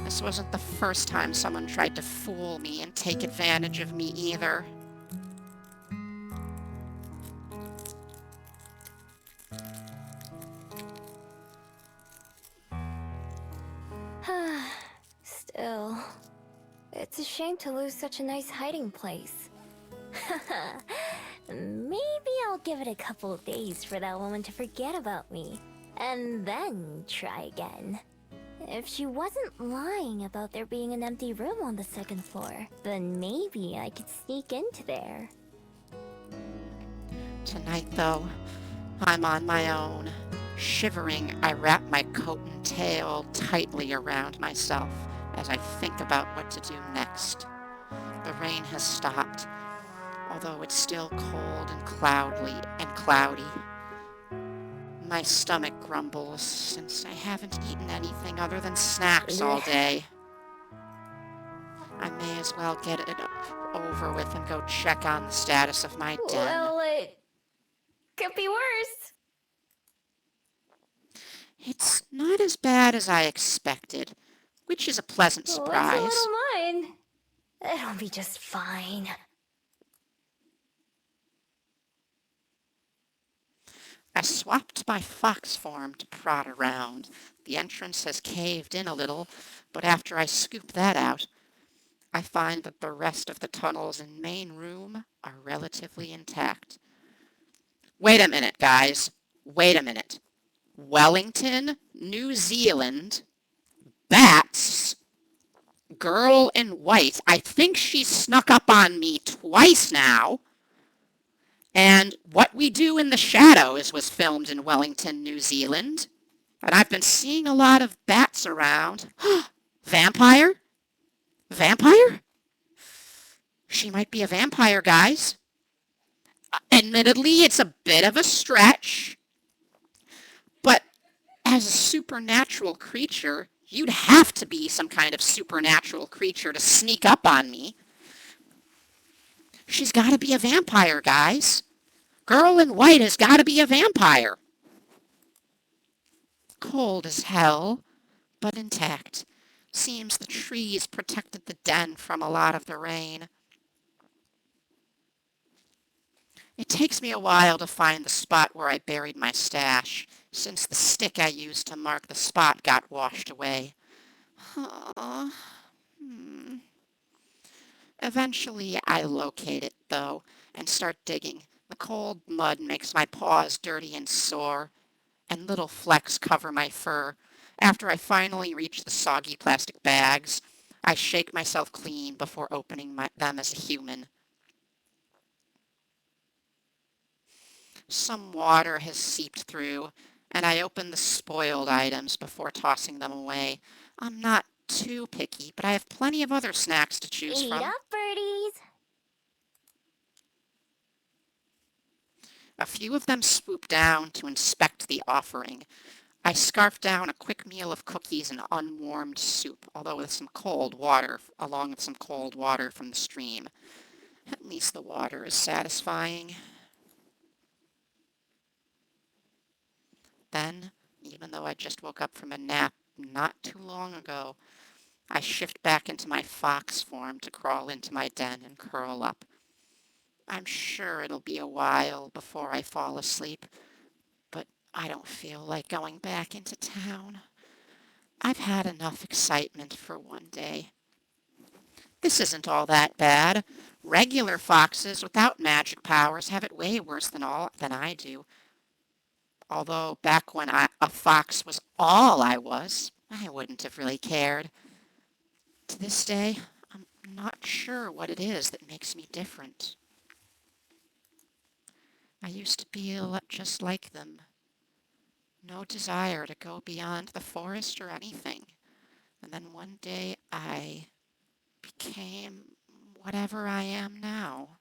This wasn't the first time someone tried to fool me and take advantage of me either. Still, it's a shame to lose such a nice hiding place. Maybe I'll give it a couple of days for that woman to forget about me, and then try again. If she wasn't lying about there being an empty room on the second floor, then maybe I could sneak into there. Tonight, though, I'm on my own. Shivering, I wrap my coat and tail tightly around myself as I think about what to do next. The rain has stopped, although it's still cold and cloudy. My stomach grumbles since I haven't eaten anything other than snacks all day. I may as well get it over with and go check on the status of my den. Well, it could be worse. It's not as bad as I expected, which is a pleasant What's a surprise. little mind? It'll be just fine. I swapped my fox form to prod around. The entrance has caved in a little, but after I scoop that out, I find that the rest of the tunnels and main room are relatively intact. Wait a minute, guys. Wait a minute. Wellington, New Zealand, bats, girl in white. I think she snuck up on me twice now. And What We Do in the Shadows was filmed in Wellington, New Zealand. And I've been seeing a lot of bats around. Vampire? Vampire? She might be a vampire, guys. Admittedly, it's a bit of a stretch. But as a supernatural creature, you'd have to be some kind of supernatural creature to sneak up on me. She's got to be a vampire, guys. Girl in white has got to be a vampire. Cold as hell, but intact. Seems the trees protected the den from a lot of the rain. It takes me a while to find the spot where I buried my stash, since the stick I used to mark the spot got washed away. Eventually, I locate it, though, and start digging. The cold mud makes my paws dirty and sore, and little flecks cover my fur. After I finally reach the soggy plastic bags, I shake myself clean before opening them as a human. Some water has seeped through, and I open the spoiled items before tossing them away. I'm not too picky, but I have plenty of other snacks to choose Eat from. up, birdies. A few of them swoop down to inspect the offering. I scarf down a quick meal of cookies and unwarmed soup, along with some cold water from the stream. At least the water is satisfying. Then, even though I just woke up from a nap not too long ago, I shift back into my fox form to crawl into my den and curl up. I'm sure it'll be a while before I fall asleep, but I don't feel like going back into town. I've had enough excitement for one day. This isn't all that bad. Regular foxes without magic powers have it way worse than I do. Although back when a fox was all I was, I wouldn't have really cared. To this day, I'm not sure what it is that makes me different. I used to be just like them. No desire to go beyond the forest or anything. And then one day I became whatever I am now.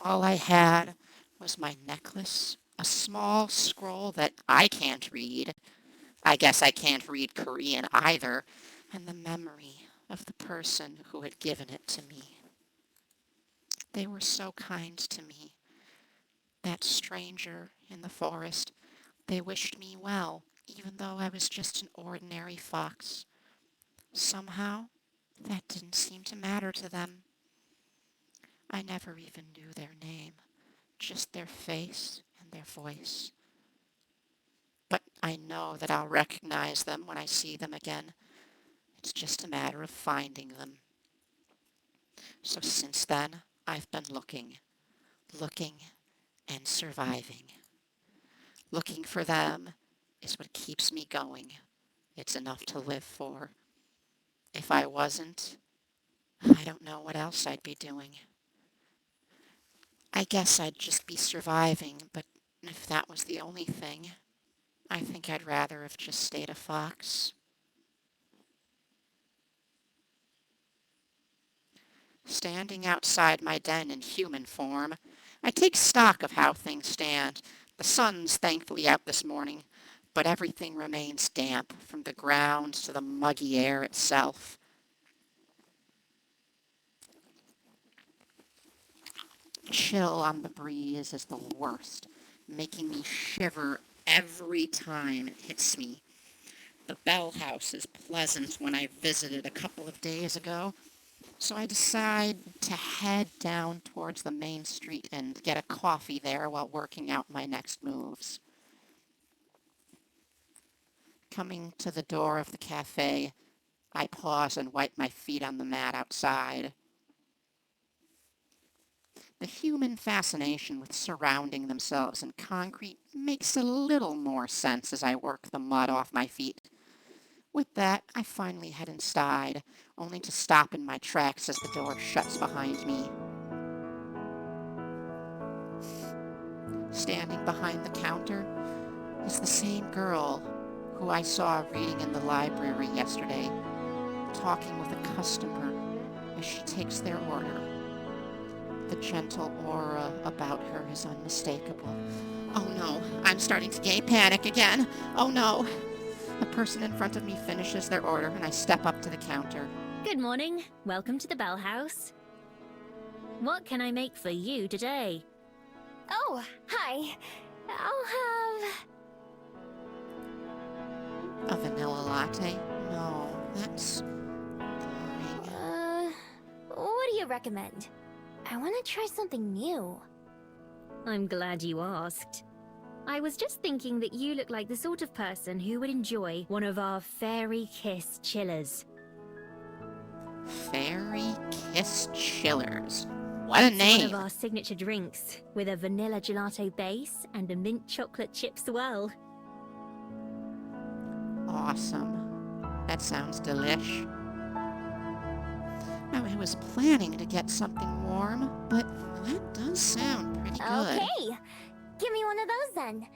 All I had was my necklace, a small scroll that I can't read. I guess I can't read Korean either, and the memory of the person who had given it to me. They were so kind to me. That stranger in the forest, they wished me well, even though I was just an ordinary fox. Somehow, that didn't seem to matter to them. I never even knew their name, just their face and their voice. But I know that I'll recognize them when I see them again. It's just a matter of finding them. So since then, I've been looking, and surviving. Looking for them is what keeps me going. It's enough to live for. If I wasn't, I don't know what else I'd be doing. I guess I'd just be surviving, but if that was the only thing, I think I'd rather have just stayed a fox. Standing outside my den in human form, I take stock of how things stand. The sun's thankfully out this morning, but everything remains damp, from the ground to the muggy air itself. Chill on the breeze is the worst, making me shiver every time it hits me. The Bell House is pleasant when I visited a couple of days ago, so I decide to head down towards the main street and get a coffee there while working out my next moves. Coming to the door of the cafe, I pause and wipe my feet on the mat outside. The human fascination with surrounding themselves in concrete makes a little more sense as I work the mud off my feet. With that, I finally head inside, only to stop in my tracks as the door shuts behind me. Standing behind the counter is the same girl who I saw reading in the library yesterday, talking with a customer as she takes their order. The gentle aura about her is unmistakable. Oh no, I'm starting to gain panic again. Oh no. The person in front of me finishes their order and I step up to the counter. Good morning. Welcome to the Bell House. What can I make for you today? Oh, hi. I'll have... A vanilla latte? No, that's boring. What do you recommend? I want to try something new. I'm glad you asked. I was just thinking that you look like the sort of person who would enjoy one of our Fairy Kiss Chillers. Fairy Kiss Chillers. What a It's name! one of our signature drinks, with a vanilla gelato base and a mint chocolate chip swirl. Awesome. That sounds delish. Now, I was planning to get something warm, but that does sound pretty good. Okay, give me one of those then.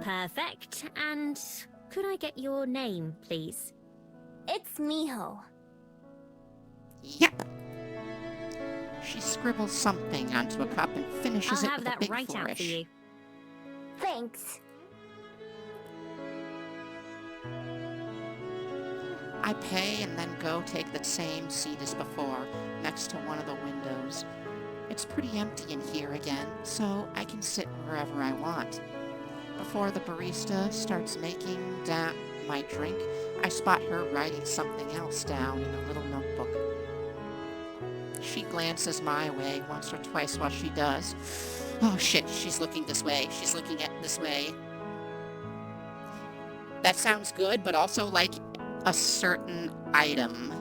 Perfect. And could I get your name, please? It's Miho. Yep. She scribbles something onto a cup and finishes I'll it have with a that big right out flourish. for you. Thanks. I pay and then go take the same seat as before, next to one of the windows. It's pretty empty in here again, so I can sit wherever I want. Before the barista starts making down my drink, I spot her writing something else down in a little notebook. She glances my way once or twice while she does. Oh shit, she's looking this way. She's looking at this way. That sounds good, but also like a certain item.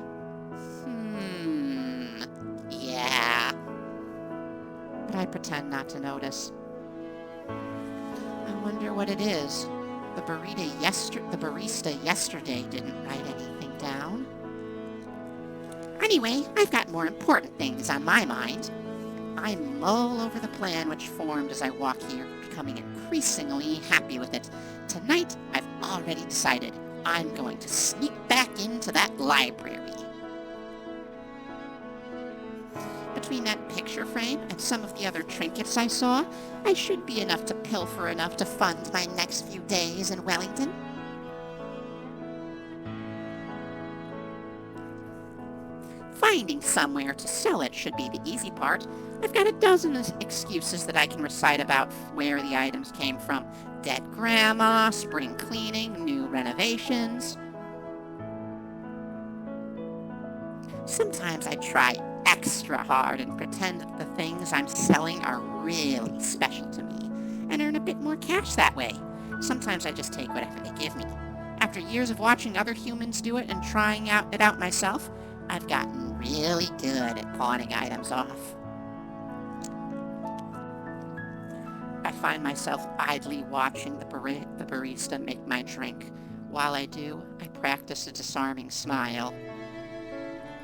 Yeah. But I pretend not to notice. I wonder what it is. The barista yesterday didn't write anything down. Anyway, I've got more important things on my mind. I mull over the plan which formed as I walk here, becoming increasingly happy with it. Tonight, I've already decided I'm going to sneak back into that library. Between that picture frame and some of the other trinkets I saw, I should be enough to pilfer enough to fund my next few days in Wellington. Finding somewhere to sell it should be the easy part. I've got a dozen excuses that I can recite about where the items came from. Dead grandma, spring cleaning, new renovations. Sometimes I try extra hard and pretend that the things I'm selling are really special to me and earn a bit more cash that way. Sometimes I just take whatever they give me. After years of watching other humans do it and trying it out myself, I've gotten really good at pawning items off. I find myself idly watching the barista make my drink. While I do, I practice a disarming smile.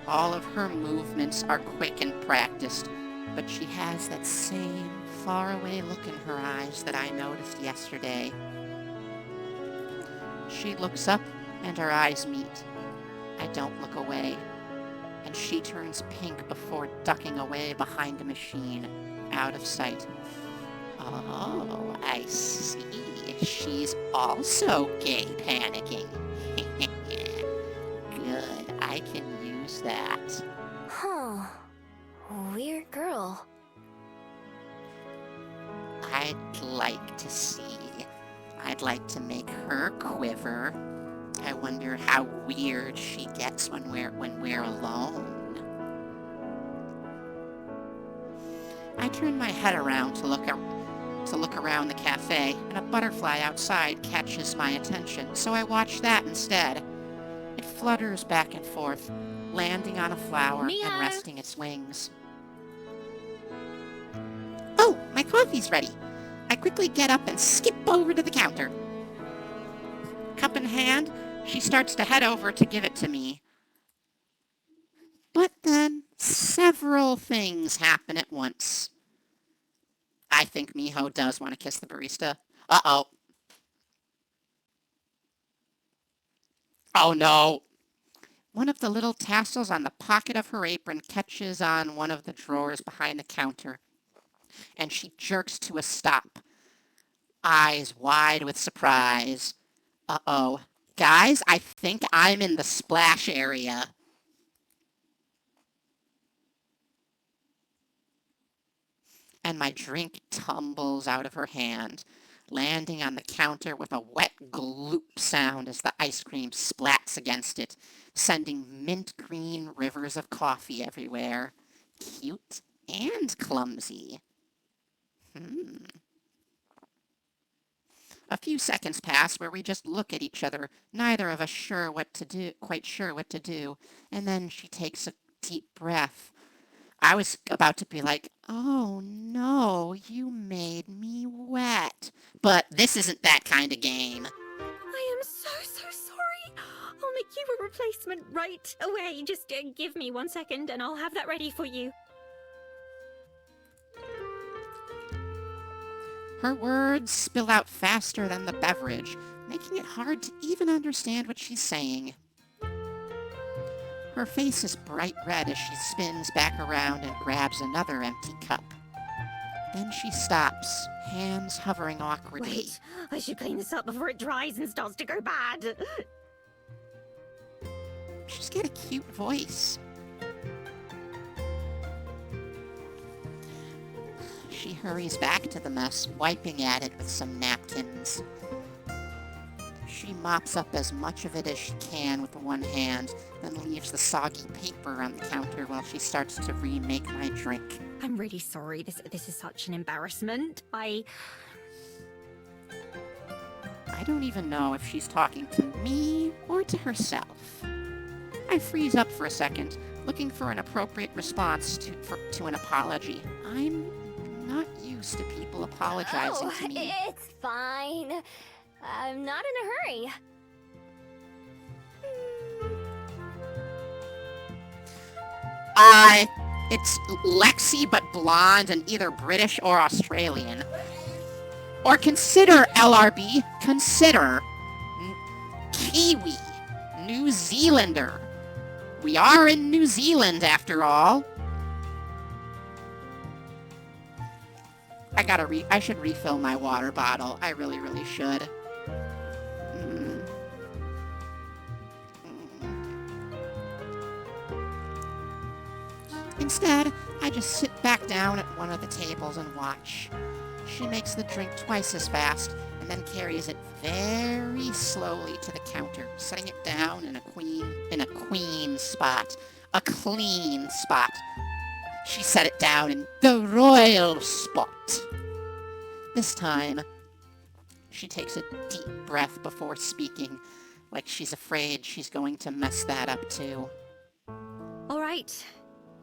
All of her movements are quick and practiced, but she has that same faraway look in her eyes that I noticed yesterday. She looks up and our eyes meet. I don't look away, and she turns pink before ducking away behind a machine, out of sight. Oh, I see. She's also gay panicking. Good, I can use that. Huh. Weird girl. I'd like to see. I'd like to make her quiver. I wonder how weird she gets when we're alone. I turn my head around to look around the cafe, and a butterfly outside catches my attention, so I watch that instead. It flutters back and forth, landing on a flower and resting its wings. Oh, my coffee's ready. I quickly get up and skip over to the counter. Cup in hand, she starts to head over to give it to me. But then several things happen at once. I think Miho does want to kiss the barista. Uh-oh. Oh no. One of the little tassels on the pocket of her apron catches on one of the drawers behind the counter, and she jerks to a stop, eyes wide with surprise. Uh-oh. Guys, I think I'm in the splash area. And my drink tumbles out of her hand, landing on the counter with a wet gloop sound as the ice cream splats against it, sending mint green rivers of coffee everywhere. Cute and clumsy. A few seconds pass where we just look at each other, neither of us quite sure what to do, and then she takes a deep breath. I was about to be like, oh no, you made me wet. But this isn't that kind of game. I am so sorry. I'll make you a replacement right away. Just give me 1 second and I'll have that ready for you. Her words spill out faster than the beverage, making it hard to even understand what she's saying. Her face is bright red as she spins back around and grabs another empty cup. Then she stops, hands hovering awkwardly. Wait, I should clean this up before it dries and starts to go bad. She's got a cute voice. She hurries back to the mess, wiping at it with some napkins. She mops up as much of it as she can with one hand, then leaves the soggy paper on the counter while she starts to remake my drink. I'm really sorry. This is such an embarrassment. I don't even know if she's talking to me or to herself. I freeze up for a second, looking for an appropriate response to an apology. I'm not used to people apologizing to me. It's fine. I'm not in a hurry. It's Lexi but blonde and either British or Australian. Or consider, LRB, consider Kiwi, New Zealander. We are in New Zealand after all. I should refill my water bottle. I really, really should. Instead, I just sit back down at one of the tables and watch. She makes the drink twice as fast and then carries it very slowly to the counter, setting it down in a clean spot. A clean spot. She set it down in the royal spot. This time, she takes a deep breath before speaking, like she's afraid she's going to mess that up too. All right,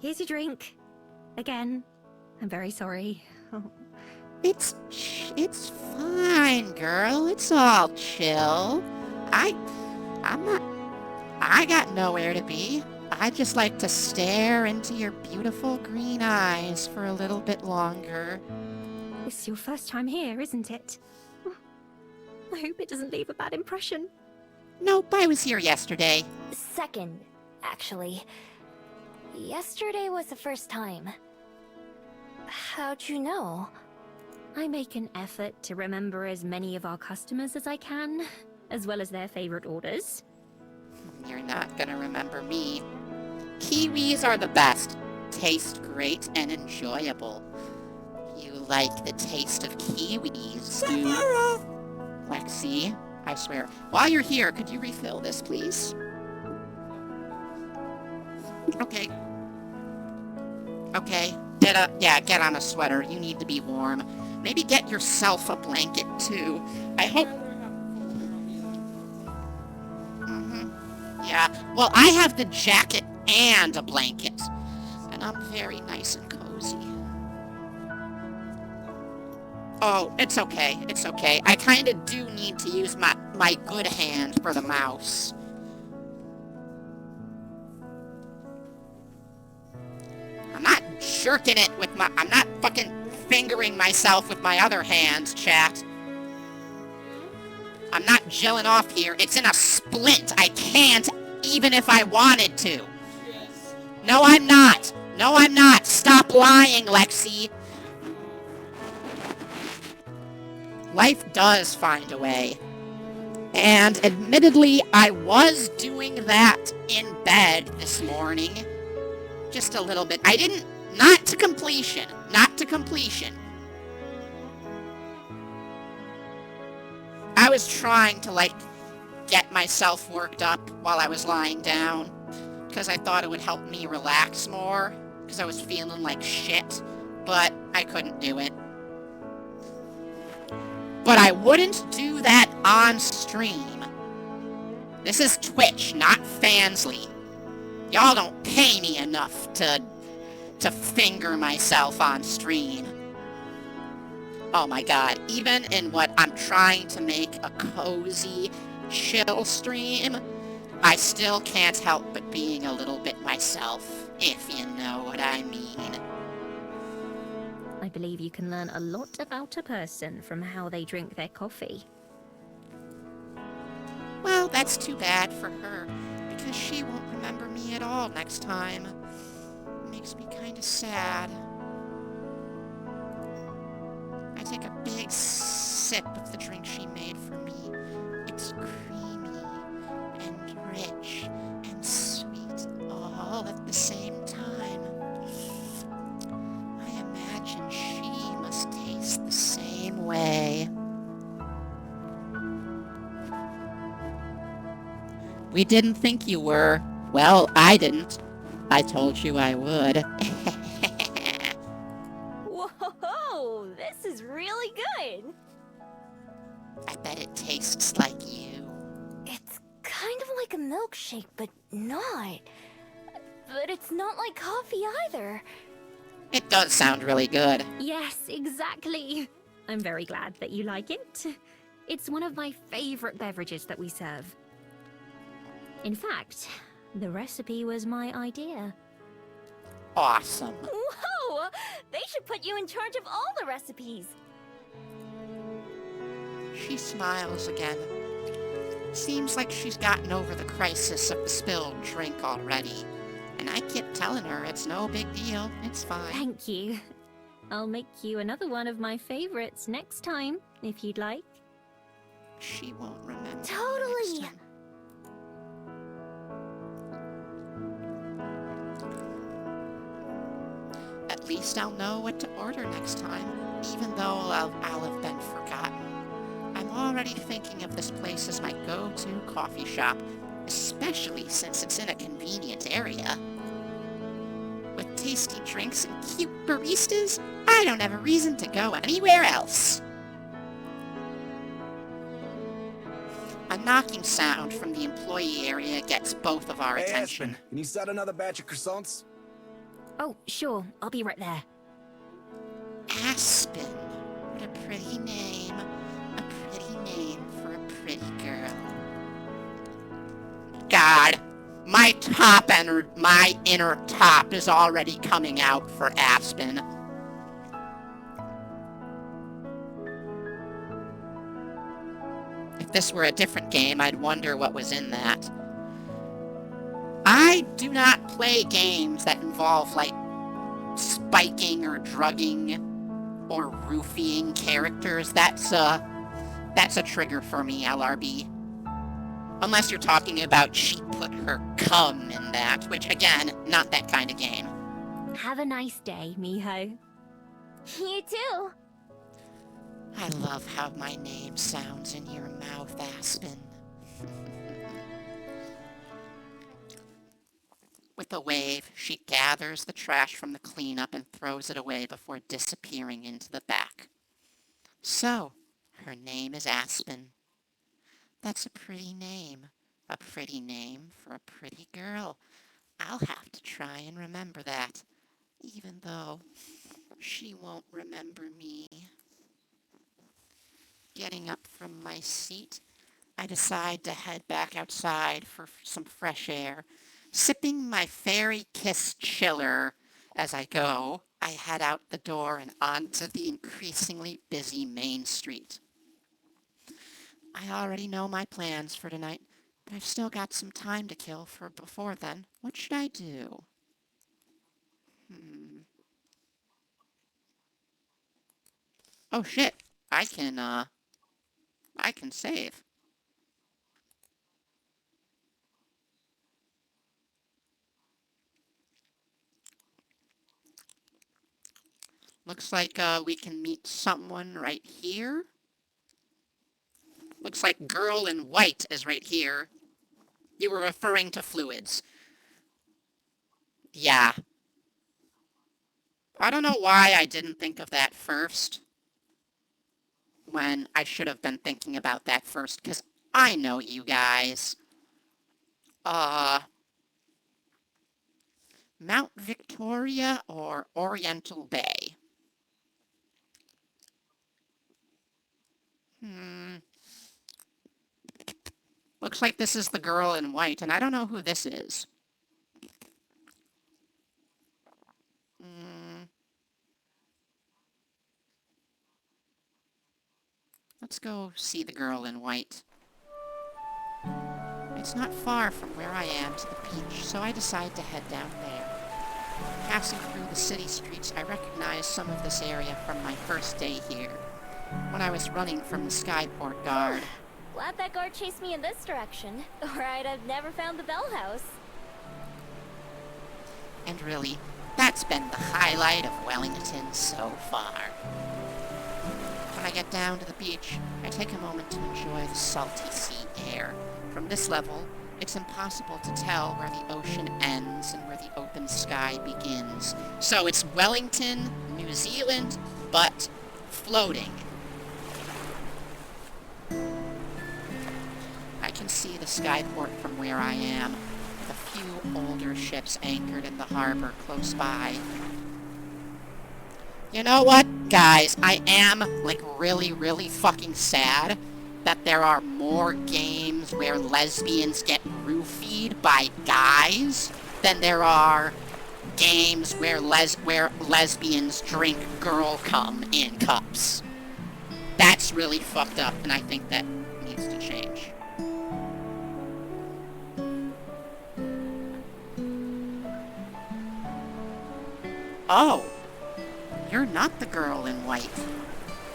here's your drink. Again, I'm very sorry. It's fine, girl. It's all chill. I got nowhere to be. I'd just like to stare into your beautiful green eyes for a little bit longer. This is your first time here, isn't it? I hope it doesn't leave a bad impression. Nope, I was here yesterday. Second, actually. Yesterday was the first time. How'd you know? I make an effort to remember as many of our customers as I can, as well as their favorite orders. You're not gonna remember me. Kiwis are the best. Taste great and enjoyable. You like the taste of kiwis, do you? Lexi, I swear. While you're here, could you refill this, please? Okay. Okay. Get on a sweater. You need to be warm. Maybe get yourself a blanket, too. I hope... Yeah. Well, I have the jacket and a blanket. And I'm very nice and cozy. Oh, it's okay. It's okay. I kind of do need to use my good hand for the mouse. I'm not jerking it with my... I'm not fucking fingering myself with my other hand, chat. I'm not gelling off here. It's in a splint. I can't, even if I wanted to. No, I'm not. No, I'm not. Stop lying, Lexi. Life does find a way. And admittedly, I was doing that in bed this morning. Just a little bit. I didn't... Not to completion. Not to completion. I was trying to, like, get myself worked up while I was lying down. Because I thought it would help me relax more. Because I was feeling like shit. But I couldn't do it. But I wouldn't do that on stream. This is Twitch, not Fansly. Y'all don't pay me enough to finger myself on stream. Oh my god, even in what I'm trying to make a cozy, chill stream, I still can't help but being a little bit myself, if you know what I mean. I believe you can learn a lot about a person from how they drink their coffee. Well, that's too bad for her, because she won't remember me at all next time. Makes me kind of sad. I take a big sip of the drink she made for me. It's creamy and rich and sweet all at the same time. I imagine she must taste the same way. We didn't think you were. Well, I didn't. I told you I would. Whoa, this is really good. I bet it tastes like you. It's kind of like a milkshake, but not. But it's not like coffee either. It does sound really good. Yes, exactly. I'm very glad that you like it. It's one of my favorite beverages that we serve. In fact, the recipe was my idea. Awesome. Whoa! They should put you in charge of all the recipes. She smiles again. Seems like she's gotten over the crisis of the spilled drink already. And I keep telling her it's no big deal. It's fine. Thank you. I'll make you another one of my favorites next time, if you'd like. She won't remember. Totally. Next time. At least I'll know what to order next time, even though I'll have been forgotten. I'm already thinking of this place as my go-to coffee shop, especially since it's in a convenient area. With tasty drinks and cute baristas, I don't have a reason to go anywhere else. A knocking sound from the employee area gets both of our Hey, attention. Aspen, can you set another batch of croissants? Oh, sure. I'll be right there. Aspen. What a pretty name. A pretty name for a pretty girl. God, my top and my inner top is already coming out for Aspen. If this were a different game, I'd wonder what was in that. I do not play games that involve, like, spiking or drugging or roofying characters, that's a trigger for me, LRB. Unless you're talking about she put her cum in that, which, again, not that kind of game. Have a nice day, Miho. You too. I love how my name sounds in your mouth, Aspen. With a wave, she gathers the trash from the cleanup and throws it away before disappearing into the back. So, her name is Aspen. That's a pretty name. A pretty name for a pretty girl. I'll have to try and remember that, even though she won't remember me. Getting up from my seat, I decide to head back outside for some fresh air. Sipping my fairy kiss chiller as I go, I head out the door and onto the increasingly busy main street. I already know my plans for tonight, but I've still got some time to kill for before then. What should I do? Oh shit, I can save. Looks like we can meet someone right here. Looks like girl in white is right here. You were referring to fluids. Yeah. I don't know why I didn't think of that first, when I should have been thinking about that first, because I know you guys. Mount Victoria or Oriental Bay? Looks like this is the girl in white, and I don't know who this is. Let's go see the girl in white. It's not far from where I am to the beach, so I decide to head down there. Passing through the city streets, I recognize some of this area from my first day here, when I was running from the Skyport guard. Glad that guard chased me in this direction, or I'd have never found the Bell House. And really, that's been the highlight of Wellington so far. When I get down to the beach, I take a moment to enjoy the salty sea air. From this level, it's impossible to tell where the ocean ends and where the open sky begins. So it's Wellington, New Zealand, but floating. I can see the Skyport from where I am, with a few older ships anchored in the harbor close by. You know what, guys? I am, really, really fucking sad that there are more games where lesbians get roofied by guys than there are games where lesbians drink girl cum in cups. That's really fucked up, and I think that needs to change. Oh, you're not the girl in white.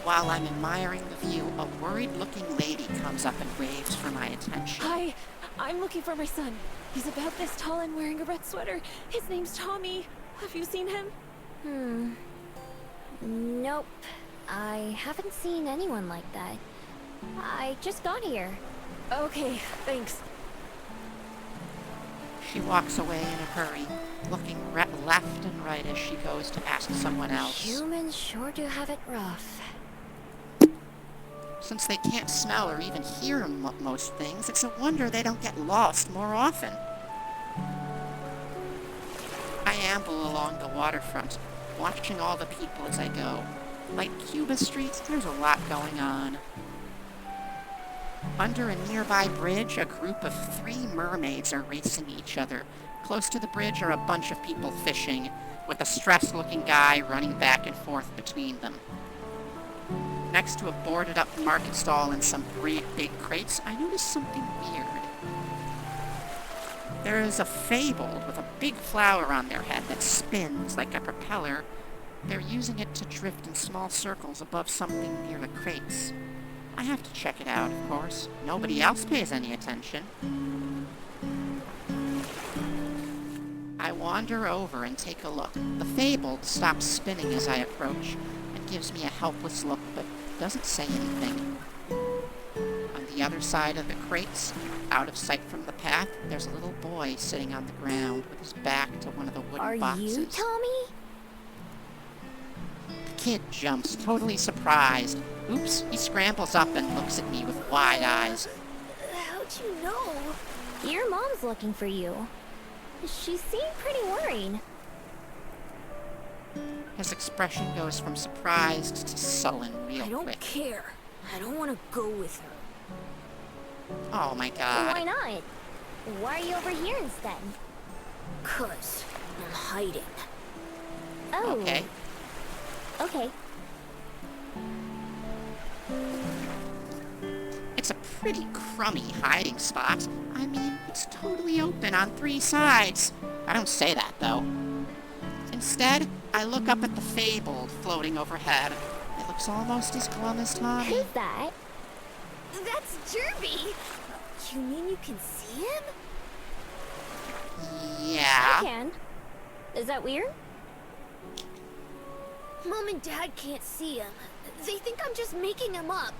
While I'm admiring the view, a worried-looking lady comes up and waves for my attention. Hi, I'm looking for my son. He's about this tall and wearing a red sweater. His name's Tommy. Have you seen him? Nope. I haven't seen anyone like that. I just got here. Okay, thanks. She walks away in a hurry, looking left and right as she goes to ask someone else. Humans sure do have it rough. Since they can't smell or even hear most things, it's a wonder they don't get lost more often. I amble along the waterfront, watching all the people as I go. Like Cuba Street, there's a lot going on. Under a nearby bridge, a group of 3 mermaids are racing each other. Close to the bridge are a bunch of people fishing, with a stressed-looking guy running back and forth between them. Next to a boarded-up market stall and some big crates, I notice something weird. There is a fabled with a big flower on their head that spins like a propeller. They're using it to drift in small circles above something near the crates. I have to check it out, of course. Nobody else pays any attention. I wander over and take a look. The Fabled stops spinning as I approach and gives me a helpless look, but doesn't say anything. On the other side of the crates, out of sight from the path, there's a little boy sitting on the ground with his back to one of the wooden boxes. Are you Tommy? The kid jumps, totally surprised. Oops, he scrambles up and looks at me with wide eyes. How'd you know? Your mom's looking for you. She seemed pretty worried. His expression goes from surprised to sullen real quick. I don't care. I don't want to go with her. Oh my god. Why not? Why are you over here instead? 'Cause I'm hiding. Oh. Okay. Okay. It's a pretty crummy hiding spot. I mean, it's totally open on 3 sides. I don't say that, though. Instead, I look up at the Fabled floating overhead. It looks almost as glum as Tommy. Who's that? That's Derby! You mean you can see him? Yeah. I can. Is that weird? Mom and Dad can't see him. They think I'm just making him up.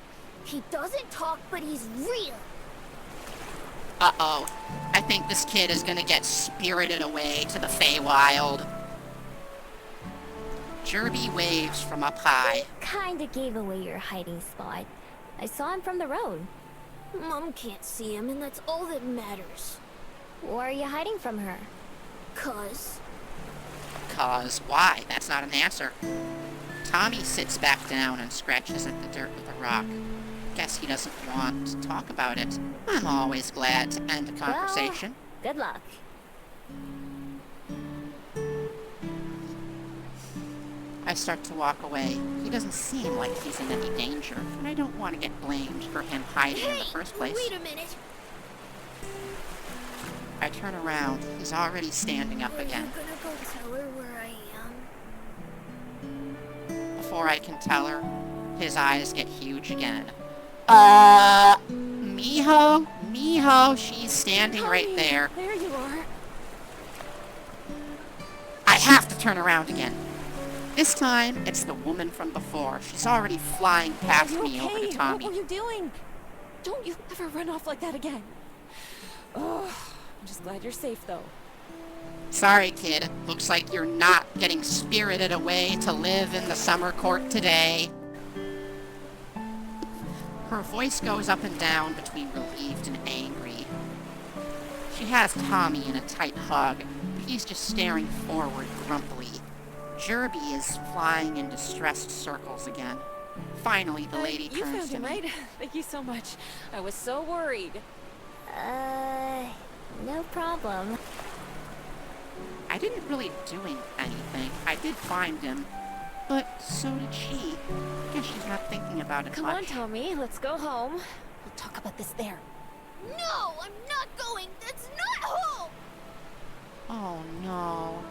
He doesn't talk, but he's real. Uh-oh. I think this kid is gonna get spirited away to the Feywild. Derby waves from up high. Kinda gave away your hiding spot. I saw him from the road. Mom can't see him, and that's all that matters. Why are you hiding from her? 'Cause... Cause why? That's not an answer. Tommy sits back down and scratches at the dirt with a rock. Guess he doesn't want to talk about it. I'm always glad to end a conversation. Well, good luck. I start to walk away. He doesn't seem like he's in any danger, and I don't want to get blamed for him hiding in the first place. Wait a minute. I turn around. He's already standing up again. Are you gonna go tell her where I am? Before I can tell her, his eyes get huge again. Miho? Miho, she's standing right there. There you are. I have to turn around again. This time, it's the woman from before. She's already flying past me over to Tommy. What were you doing? Don't you ever run off like that again. Oh, I'm just glad you're safe, though. Sorry, kid. Looks like you're not getting spirited away to live in the summer court today. Her voice goes up and down between relieved and angry. She has Tommy in a tight hug, but he's just staring forward grumpily. Derby is flying in distressed circles again. Finally, the lady You turns found to him, me. right? Thank you so much. I was so worried. No problem. I didn't really do anything. I did find him, but so did she. Guess she's not thinking about it Come much. on, Tommy, let's go home. We'll talk about this there. No, I'm not going. That's not home. Oh no.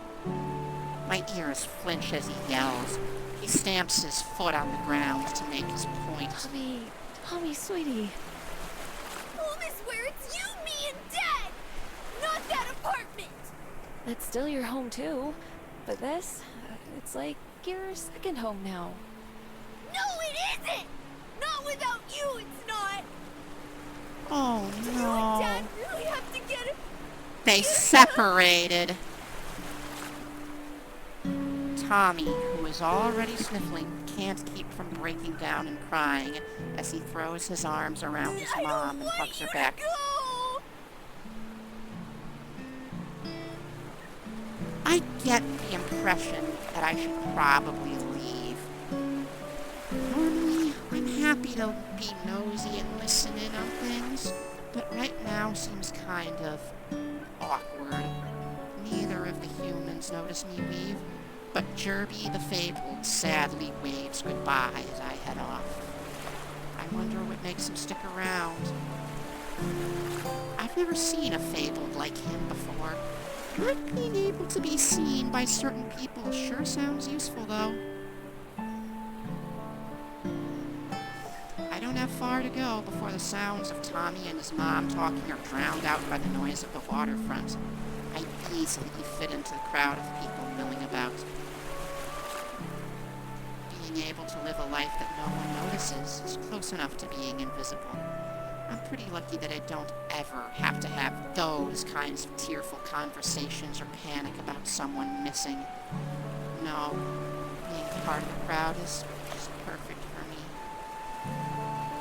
My ears flinch as he yells. He stamps his foot on the ground to make his point. Tommy, sweetie. Home is where it's you, me, and Dad, not that apartment. That's still your home too, but this, it's like your second home now. No, it isn't. Not without you, it's not. Oh You and no. Dad really have to get it. They separated. Tommy, who is already sniffling, can't keep from breaking down and crying as he throws his arms around his mom and hugs her back. I get the impression that I should probably leave. Normally, I'm happy to be nosy and listen in on things, but right now seems kind of awkward. Neither of the humans notice me leave, but Derby the Fabled sadly waves goodbye as I head off. I wonder what makes him stick around. I've never seen a Fabled like him before. Not being able to be seen by certain people sure sounds useful, though. don't have far to go before the sounds of Tommy and his mom talking are drowned out by the noise of the waterfront. I easily fit into the crowd of people milling about. Being able to live a life that no one notices is close enough to being invisible. I'm pretty lucky that I don't ever have to have those kinds of tearful conversations or panic about someone missing. No, being part of the crowd is just perfect for me.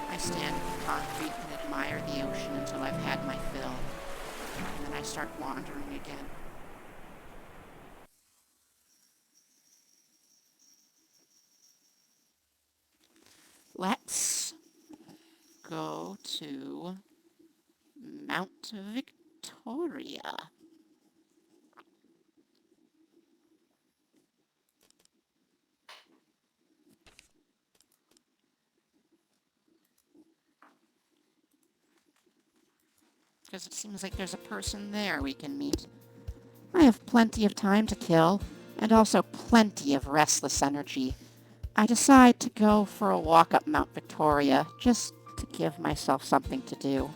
I stand in the concrete and admire the ocean until I've had my fill, and then I start wandering again. Let's go to Mount Victoria. Because it seems like there's a person there we can meet. I have plenty of time to kill, and also plenty of restless energy. I decide to go for a walk up Mount Victoria, just to give myself something to do.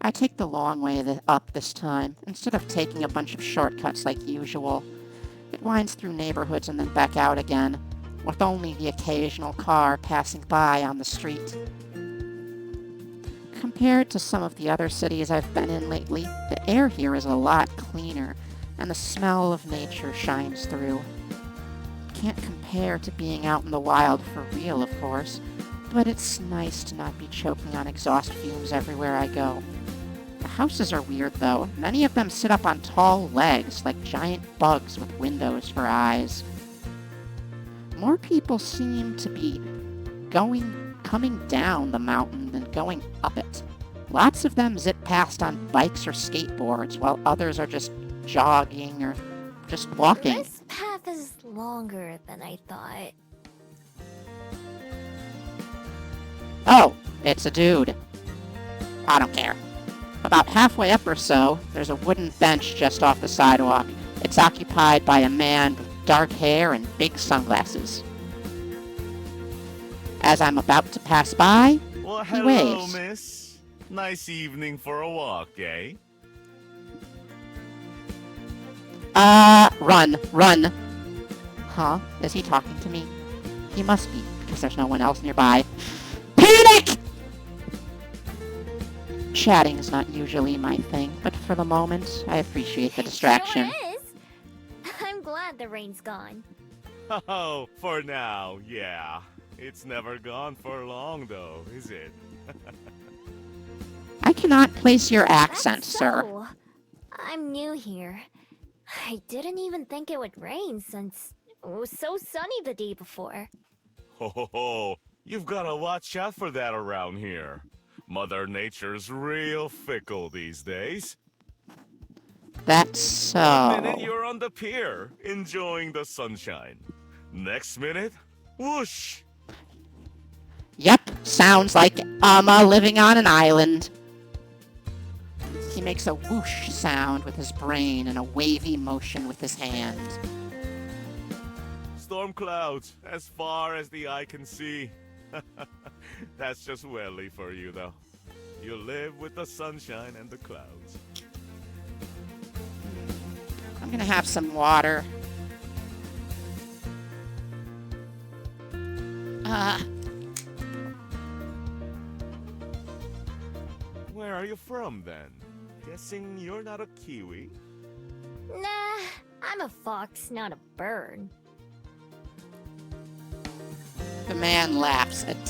I take the long way up this time, instead of taking a bunch of shortcuts like usual. It winds through neighborhoods and then back out again, with only the occasional car passing by on the street. Compared to some of the other cities I've been in lately, the air here is a lot cleaner, and the smell of nature shines through. Can't compare to being out in the wild for real, of course, but it's nice to not be choking on exhaust fumes everywhere I go. The houses are weird, though. Many of them sit up on tall legs, like giant bugs with windows for eyes. More people seem to be coming down the mountain than going up it. Lots of them zip past on bikes or skateboards, while others are just jogging or just walking. This path is longer than I thought. Oh, it's a dude. I don't care. About halfway up or so, there's a wooden bench just off the sidewalk. It's occupied by a man with dark hair and big sunglasses. As I'm about to pass by, well, he hello, waves. miss. Nice evening for a walk, eh? Run. Huh? Is he talking to me? He must be, because there's no one else nearby. Panic! Chatting is not usually my thing, but for the moment, I appreciate the distraction. Sure is. I'm glad the rain's gone. Oh, for now, yeah. It's never gone for long, though, is it? I cannot place your accent, That's sir. so. I'm new here. I didn't even think it would rain since it was so sunny the day before. Ho ho ho! You've gotta watch out for that around here. Mother Nature's real fickle these days. That's so. 1 minute you're on the pier, enjoying the sunshine. Next minute, whoosh! Yep, sounds like living on an island. He makes a whoosh sound with his brain and a wavy motion with his hand. Storm clouds, as far as the eye can see. That's just welly for you, though. You live with the sunshine and the clouds. I'm gonna have some water. Where are you from, then? Guessing you're not a Kiwi? Nah, I'm a fox, not a bird. The man laughs, a deep